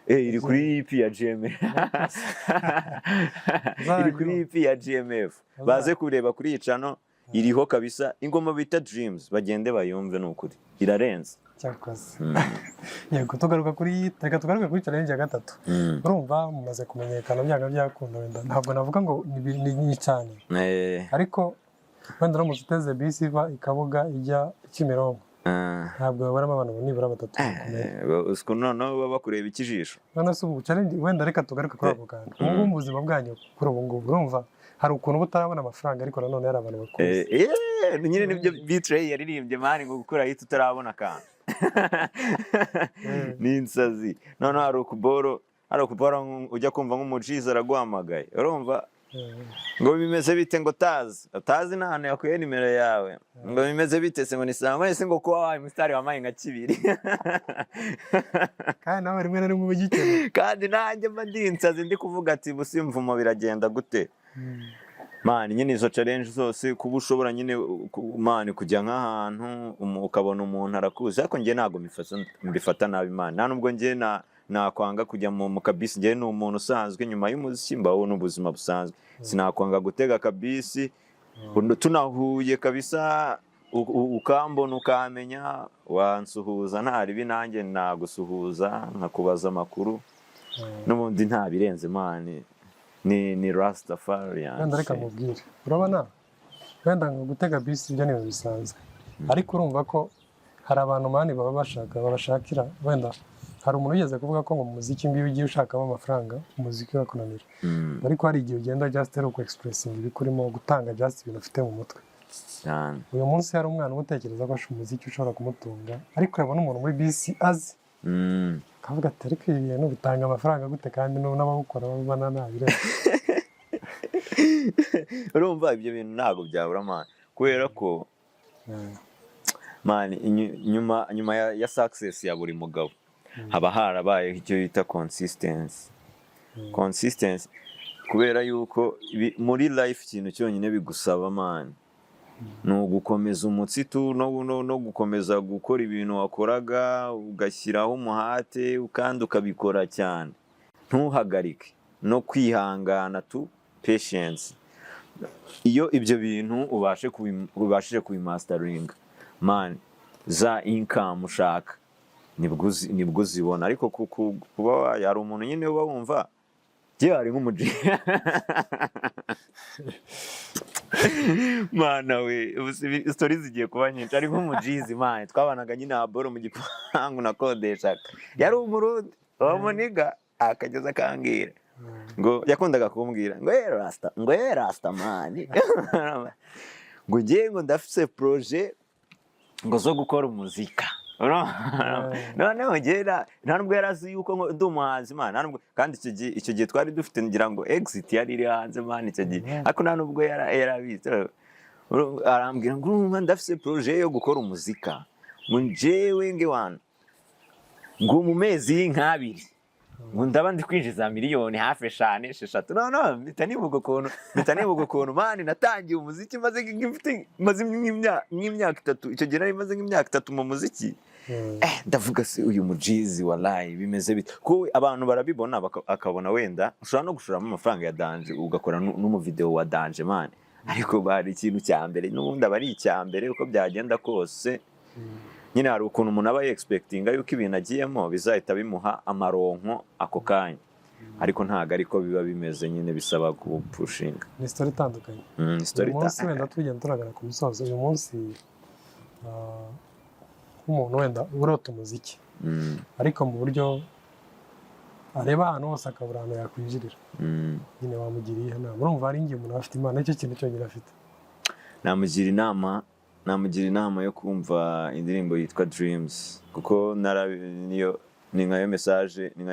iri kuri EP ya GMF iri kuri EP ya GMF baze kureba kuri icano iriho kabisa ingoma bita Dreams bagende bayumve nukuri irarenze cyakoze yego tugaruka kuri challenge ya gatatu urumva mumaze kumenyekana byakunda wenda ntabwo navuga ngo ni cyane ariko wenda no muziteze bisi iva ikabuga ijya Kimironko ntabwo babaramo abantu nibura batatu usko none baba kureba ikijisho none se ubu challenge wenda reka tugaruka kuri ako kantu ubu mu buzima bwanyu kuri ubu ngubu urumva hari ukuntu butarabona amafaranga ariko nanone yari abantu bakuze nyine nibyo Betray yaririmbye mani ngo gukora hita utarabona akantu ni insazi none hari ukuboro ujya kumva nk'umujiza araguhamagaye urumva ngo bimeze bite ngo tazi nahano yakuye nimero yawe ngo bimeze bite se ngo ni saa se ngo kuba wabaye umusitari wamaye nka kibiri kandi nawe rimwe na rimwe ubigikene kandi nanjye mba ndi insazi ndi kuvuga ati busimvumo biragenda gute mani nyine izo challenge zose kuba ushobora nyine mani kujya nk'ahantu ukabona umuntu arakuzi ariko njye ntabwo mbifata nabi mani nta nubwo njye nakwanga kujya mu kabisi njye ni umuntu usanzwe nyuma y'umuziki mbaho n'ubuzima busanzwe sinakwanga gutega kabisi tunahuye kabisa ukambona ukamenya wansuhuza nta ribi nanjye nagusuhuza nkakubaza amakuru n'ubundi nta birenze mani ni Rastafarian wenda reka mubwire urabona wenda ngo gutega bisi ibyo ni bisanzwe ariko urumva ko hari abantu mani babashakira wenda hari umuntu ugeze kuvuga ko ngo mu muziki mbi ugiye ushakamo amafaranga umuziki urakunanira ariko hari igihe ugenda just ku expressing ibikurimo gutanga just ibintu ufite mu mutwe uyu munsi hari umwana umutekereza ko umuziki ushobora kumutunga ariko yabona umuntu muri bisi azi kavuga ati ariko ibi bintu bitanga amafaranga gute kandi n'abawukora babana ntabire urumva ibyo bintu ntabwo byabura mani kubera ko mani nyuma ya success ya buri mugabo haba harabaye icyo bita consistency kubera yuko muri life ikintu cyonyine bigusaba mani ni ugukomeza umutsitu no gukomeza gukora ibintu wakoraga ugashyiraho umuhate kandi ukabikora cyane ntuhagarike no kwihangana patience iyo ibyo bintu ubashije kubimasteringa man za income ushaka nibwo uzibona ariko kuba yari umuntu nyine uba wumva je ari nk'umuji mana we stories zigiye kuba nyinshi ari nk'umujizi man twabanaga nyine aboro mu gipangu nakodeshaga yari umurundi wamuniga akageza kangira ngo yakundaga kumbwira ngo rasta man ngo ngiye ngo ndafise projet ngo zo gukora umuzika noneho ngera nta nubwo yarazi yuko ndi umuhanzi man kandi icyo gihe twari dufite ngira ngo exit yari iri hanze man icyo gihe ariko nta nubwo yarabizi arambwira ngo ndafise projet yo gukora umuzika ngo njewe ngewana ngo mu mezi nk'abiri ngo ndaba ndi kwinjiza miliyoni hafi 5-6 no mpita nibuga ukuntu man natangiye umuziki maze nk'imyaka 3 icyo gihe nari maze nk'imyaka 3 mu muziki ndavuga se uyu mujizi wallahi bimeze bite ko abantu barabibona akabona wenda ushobora no gushoramo amafaranga ya danje ugakora no video wa danje man ariko bari ikintu cya mbere n'ubundi abari icya mbere uko byagenda kose nyine hari ukuntu umuntu aba expectinga yuko ibintu agiyemo bizahita bimuha amaronko ako kanya ariko ntago ariko biba bimeze nyine bisaba kupushinga ni story itandukanye uyu munsi wenda tugenda turagana ku musozo uyu munsi umuntu wenda urota umuziki ariko mu buryo areba ahantu hose akabura ahantu yakwinjirira nyine wamugiriye inama urumva hari igihe umuntu afite imana nicyo kintu cyonyine afite namugira inama yo kumva indirimbo yitwa Dreams kuko ni nkayo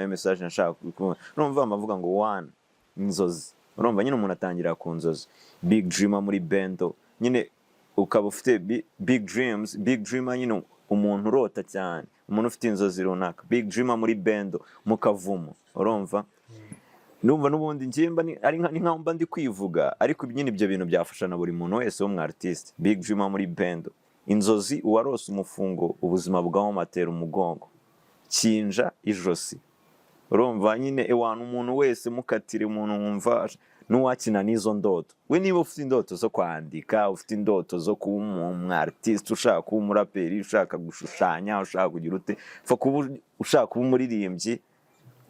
message nashaka kubona urumva amavuga ngo one inzozi urumva nyine umuntu atangira ku nzozi big dreamer muri bando nyine ukaba ufite big dreamer nyine umuntu urota cyane umuntu ufite inzozi runaka big dreamer muri bando mu kavumo urumva numva n'ubundi njyemba ni nkaho mba ndi kwivuga, ariko nyine ibyo bintu byafasha na buri muntu wese wo mu artiste. Big Juma muri Bendo, inzozi uwarose umufungo, ubuzima bwawo matera umugongo, kinja ijosi. Urumva nyine ewana umuntu wese mukatire umuntu wumva n'uwakina n'izo ndoto. We niba ufite indoto zo kwandika, ufite indoto zo kuba umu artiste, ushaka kuba umuraperi, ushaka gushushanya, ushaka kugira ute, ushaka kuba umuririmbyi,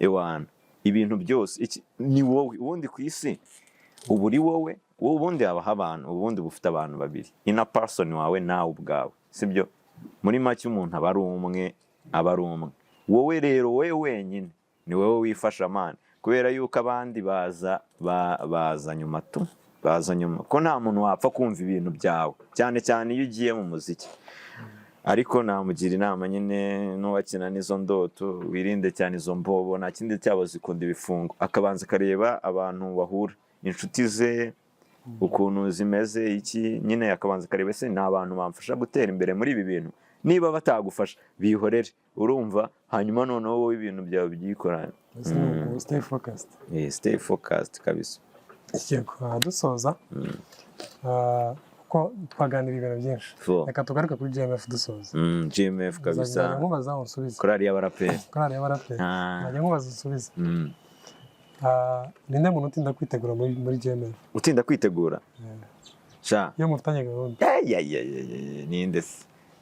ewana ibintu byose ni wowe. Ubundi ku isi ubu uri wowe ubundi habaho abantu, ubundi bufite abantu babiri, ina person wawe nawe ubwawe, sibyo? Muri make umuntu aba ari umwe, wowe rero wowe wenyine ni wowe wifasha man, kubera yuko abandi baza nyuma ko nta muntu wapfa kumva ibintu byawe, cyane cyane iyo ugiye mu muziki. Ariko namugira inama nyine n'uwakina n'izo ndoto, wirinde cyane izo mbobo, nta kindi cyabo zikunda ibifungo, akabanza kareba abantu bahura, inshuti ze ukuntu zimeze, iki nyine akabanza kareba se ni abantu bamfasha gutera imbere muri ibi bintu. Niba batagufasha bihorere, urumva, hanyuma noneho wowe ibintu byawe byikorana. Stay focused. Stay focused kabisa. Yego, dusoza ko twaganira ibintu byinshi, reka tugaruke kuri GMF dusoza. GMF kabisa, nkubaza unsubize. korali y'abaraperi najya nkubaza unsubize. Ninde muntu utinda kwitegura muri GMF? Utinda kwitegura? Sha iyo mufitanye gahunda.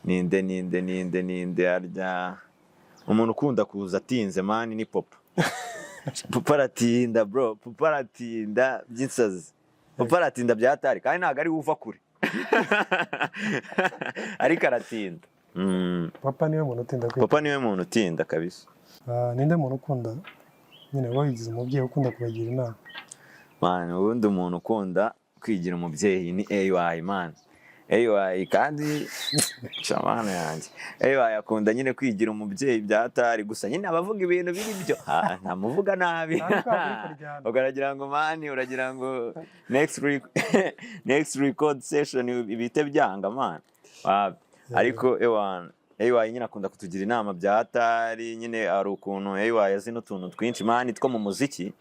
Ninde arya umuntu ukunda kuza atinze mani ni Popa. Popa aratinda bro, Popa aratinda by'insazi, Popa aratinda byatari kandi ntago ari uva kure. Ariko aratinda. Popa niwe muntu utinda kwitegura. Popa niwe muntu utinda kabisa. Ninde muntu ukunda nyine wayigize umubyeyi ukunda kubagira inama? Man, ubundi umuntu ukunda kwigira umubyeyi ni AY man. AY kandi shamana yanjye, AY akunda nyine kwigira umubyeyi byatari, gusa nyine abavuga ibintu biri byo ntamuvuga nabi. Ugaragira ngo mani, uragira ngo next record session ibite byanga man. Ariko AY nyine akunda kutugira inama byatari, nyine ari ukuntu AY azi n'utuntu twinshi mani two mu muziki.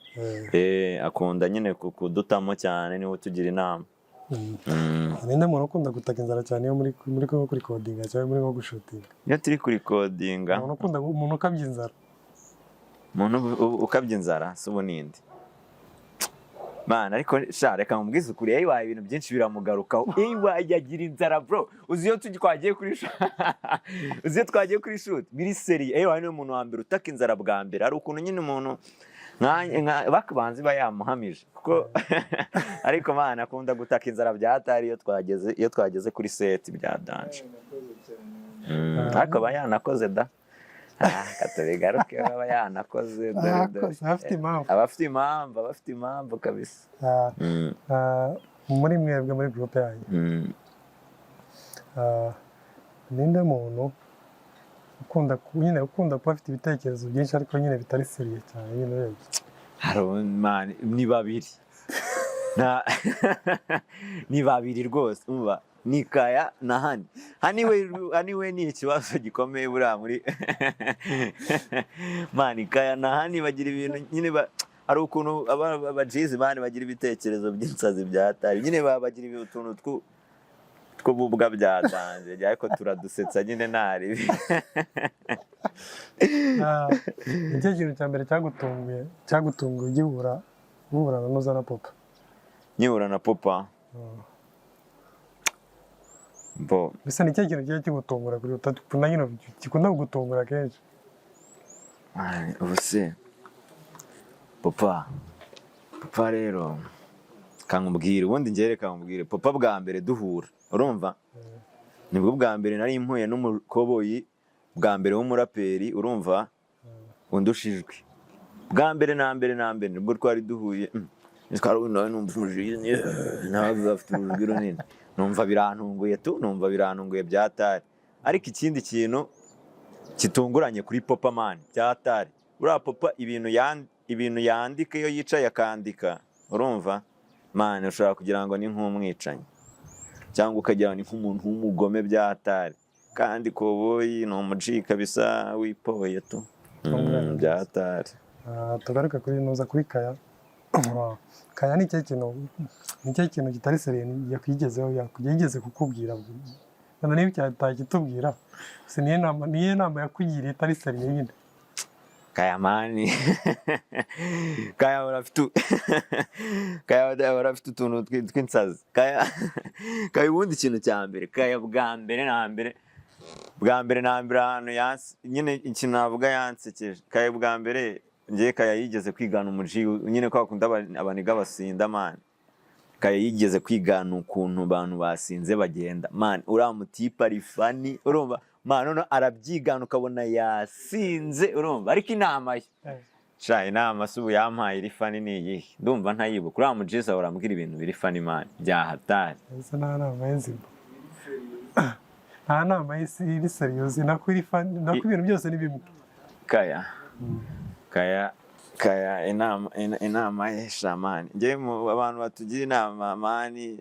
Akunda nyine kudutamo cyane, niwe utugira inama. Ninde muntu ukunda gutaka inzara cyane iyo muri kuri recordinga cyangwa muri nko gushutinga? Iyo turi kuri recordinga. Umuntu ukabya inzara. Umuntu ukabya inzara si ubunindi. Man, ariko sha reka mubwize ukuri, AY ibintu byinshi biramugarukaho. AY yagira inzara bro. Uzi iyo twagiye kuri shoot biri seri, AY ni umuntu wa mbere utaka inzara bwa mbere. Ari ukuntu nyine umuntu bakabanzi bayamuhamije kuko ariko man akunda gutaka inzara byatari iyo twageze kuri set bya dance. Ariko bayanakoze da. Katabigaruke baba yanakoze abafite impamvu kabisa. Muri mwebwe muri groupe yanyu ninde muntu ukunda kuba afite ibitekerezo byinshi ariko nyine bitari seriye cyane nyine urebye? Ni babiri. Ni babiri rwose, umva ni Kaya na Hani we ni ikibazo gikomeye buriya muri man. Kaya na Hani bagira ibintu nyine ari ukuntu abajizi bane bagira ibitekerezo by'insazi byatari, nyine bagira utuntu tw'ububwa byatanze ariko turadusetsa nyine ntari. Nicyo kintu cya mbere cyagutunguye ugihura na Popa? Nyihura na Popa bisa nicyo kintu kigiye kigutungura kuri utakunda nyine gikunda kugutungura kenshi? Ubuse Popa rero kankubwira, ubundi njye kankubwire Popa bwa mbere duhura, urumva nibwo bwa mbere nari mpuye n'umukoboyi bwa mbere w'umuraperi, urumva undushijwe bwa mbere na mbere nibwo twari duhuye. Nawe numva umujinya nawe bafite urujwi runini, numva birantunguye byatari. Ariko ikindi kintu kitunguranye kuri Popa man byatari, uriya Popa ibintu yandika iyo yicaye akandika, urumva man ushobora kugira ngo ni nk'umwicanyi cyangwa ukagira ngo ni nk'umuntu w'umugome byatari, kandi koboyi ni umuji kabisa wipoye tu byatari. Tugaruka kuri Kaya. Kaya ni cyo kintu kitari seriye yakwigezeho yigeze kukubwira none niba cyatagitubwira se niyo nama yakugiriye itari seriye nyine. Kaya mani Kaya urafite utuntu tw'insazi. Kaya ubundi ikintu cya mbere Kaya bwa mbere na mbere ahantu nyine ikintu navuga yansekeje. Kaya bwa mbere ngiye Kaya yigeze kwigana umuji nyine ko bakunda abaniga basinda man. Kaya yigeze kwigana ukuntu abantu basinze bagenda man, uriya mutipe ari fani urumva man, none arabyigana ukabona yasinze urumva, ariko inama ye sha inama subu yampaye iri fani ni iyihe ndumva ntayibuka. Uriya mujiza urambwira ibintu biri fani man byahatari. Ese nta nama y'inzima nta nama iri serious nako iri fani nako ibintu byose ni bimwe. Kaya inama yesha mani ngiye mu abantu batugira inama mani.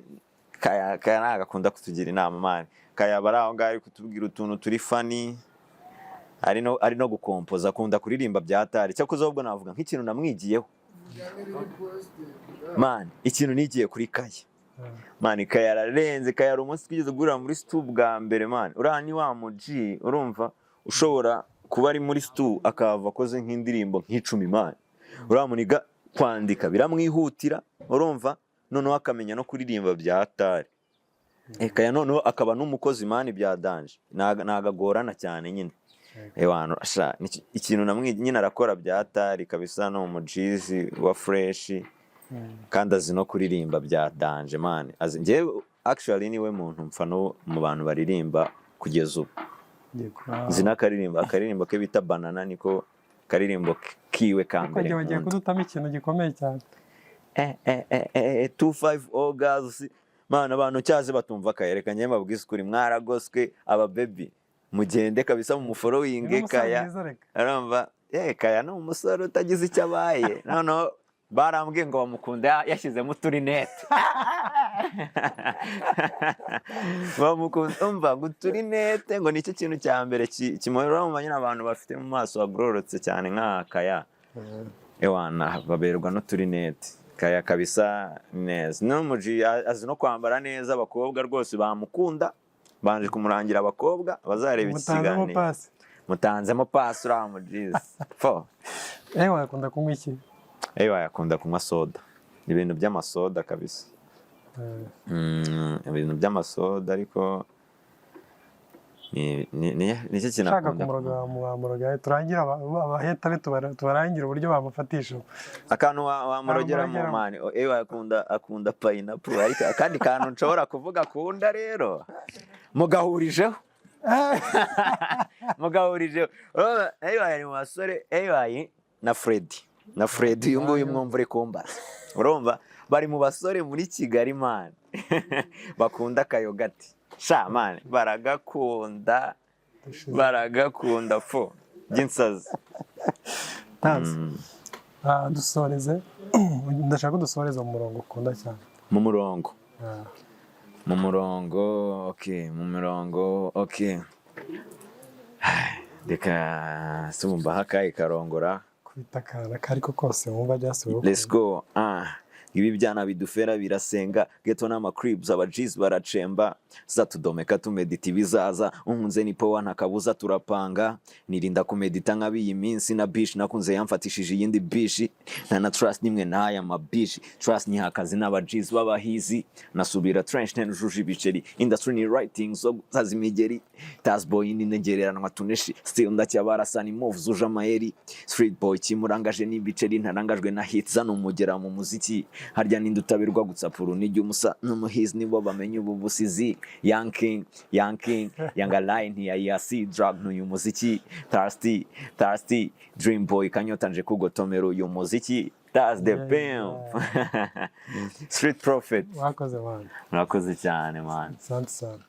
Kaya nagakunda kutugira inama mani. Kaya baraho ngaho kutubwira utuntu turi fani, ari no gukompoza, akunda kuririmba byatari. Cyakoze ahubwo navuga nk'ikintu namwigiyeho mani, ikintu nigiye kuri Kaya mani. Kaya ararenze. Kaya ari umunsi twigeze gurira muri stu bwa mbere mani, uriya ni wa muji urumva ushobora kuba ari muri stu akava akoze nk'indirimbo nk'icumi mani. Uriya muniga kwandika biramwihutira urumva, noneho akamenya no kuririmba byatari. Kaya noneho akaba n'umukozi mani bya danje, nagagorana cyane nyine. Ewana sha ikintu nyine arakora byatari kabisa, no mujizi wa fresh kandi azi no kuririmba bya danje mani. Njyewe actually niwe muntu mfano mu bantu baririmba kugeza ubu. Nzi n'akaririmbo ke bita Banana, niko karirimbo kiwe ka mbere. Kuko bagiye kudutamo ikintu gikomeye cyane. 25 August mana, abantu cyaze batumva Kaya. Reka njye mbabwize ukuri, mwaragoswe aba baby, mugende kabisa mu following Kaya arumva. Kaya no umusore utagize icyo abaye. Noneho barambwiye ngo bamukunda yashyizemo uturinete. Bamukunda umva ngo uturinete ngo nicyo kintu cya mbere kimurura mu banyina abantu bafite mu maso agororotse cyane nka Kaya. Ewana baberwa n'uturinete. Kaya kabisa neza. N'umuji azi no kwambara neza, abakobwa rwose bamukunda, banje kumurangira abakobwa bazareba ikiganiro. Mutanzemo pasi uriya mujizi fo. Akunda kunywa iki? Akunda kunywa soda, ibintu by'amasoda kabisa. Ibintu by'amasoda ariko nicyo kintu akunda. Wamuroga turangira abaheta tubarangira uburyo bamufatisha akantu wamurogera mu mani. Akunda pineapple, ariko akandi kantu nshobora kuvuga akunda rero mugahurijeho. Ari mu basore na Freddy uyu nguyu mwumvure kumba urumva, bari mu basore muri Kigali man bakunda akayogati sha man, baragakunda fo by'insazi. Dusoreze ndashaka dusoreza mu murongo ukunda cyane. Mu murongo okay. Reka sumba hakaye karongora kwitakana kariko kose wumva byasubiye. Let's go. Ibi byana bidufera birasenga, geto n'ama cribs abajiz baracemba, zatudomeka tumedita ibizaza, unkunze ni power ntakabuza turapanga, nirinda kumedita nk'abiyi minsi na bish nakunze yamfatishije iyindi bish, na trust nimwe n'aya ma bish, trust ni hakazi n'abajiz babahizi, nasubira trench nujuje ibiceri, industry ni writing so zazimigeri, tas boy ni negereranwa tuneshi, still ndacyabarasa ni moves uje amayeri, street boy kimurangaje n'ibiceri ntarangajwe na hits zano mugera mu muziki. Harya ninde utabirwa gutsapura nijye umusa n'umuhizi nibo bamenye ubu busizi. Young king yanga line ya see drug n'uyu muziki. Thirsty dream boy kanyota nje kugotomera uyu muziki. That's the pimp. Street prophet. Wakoze man. Mwakoze cyane man. Asante sana.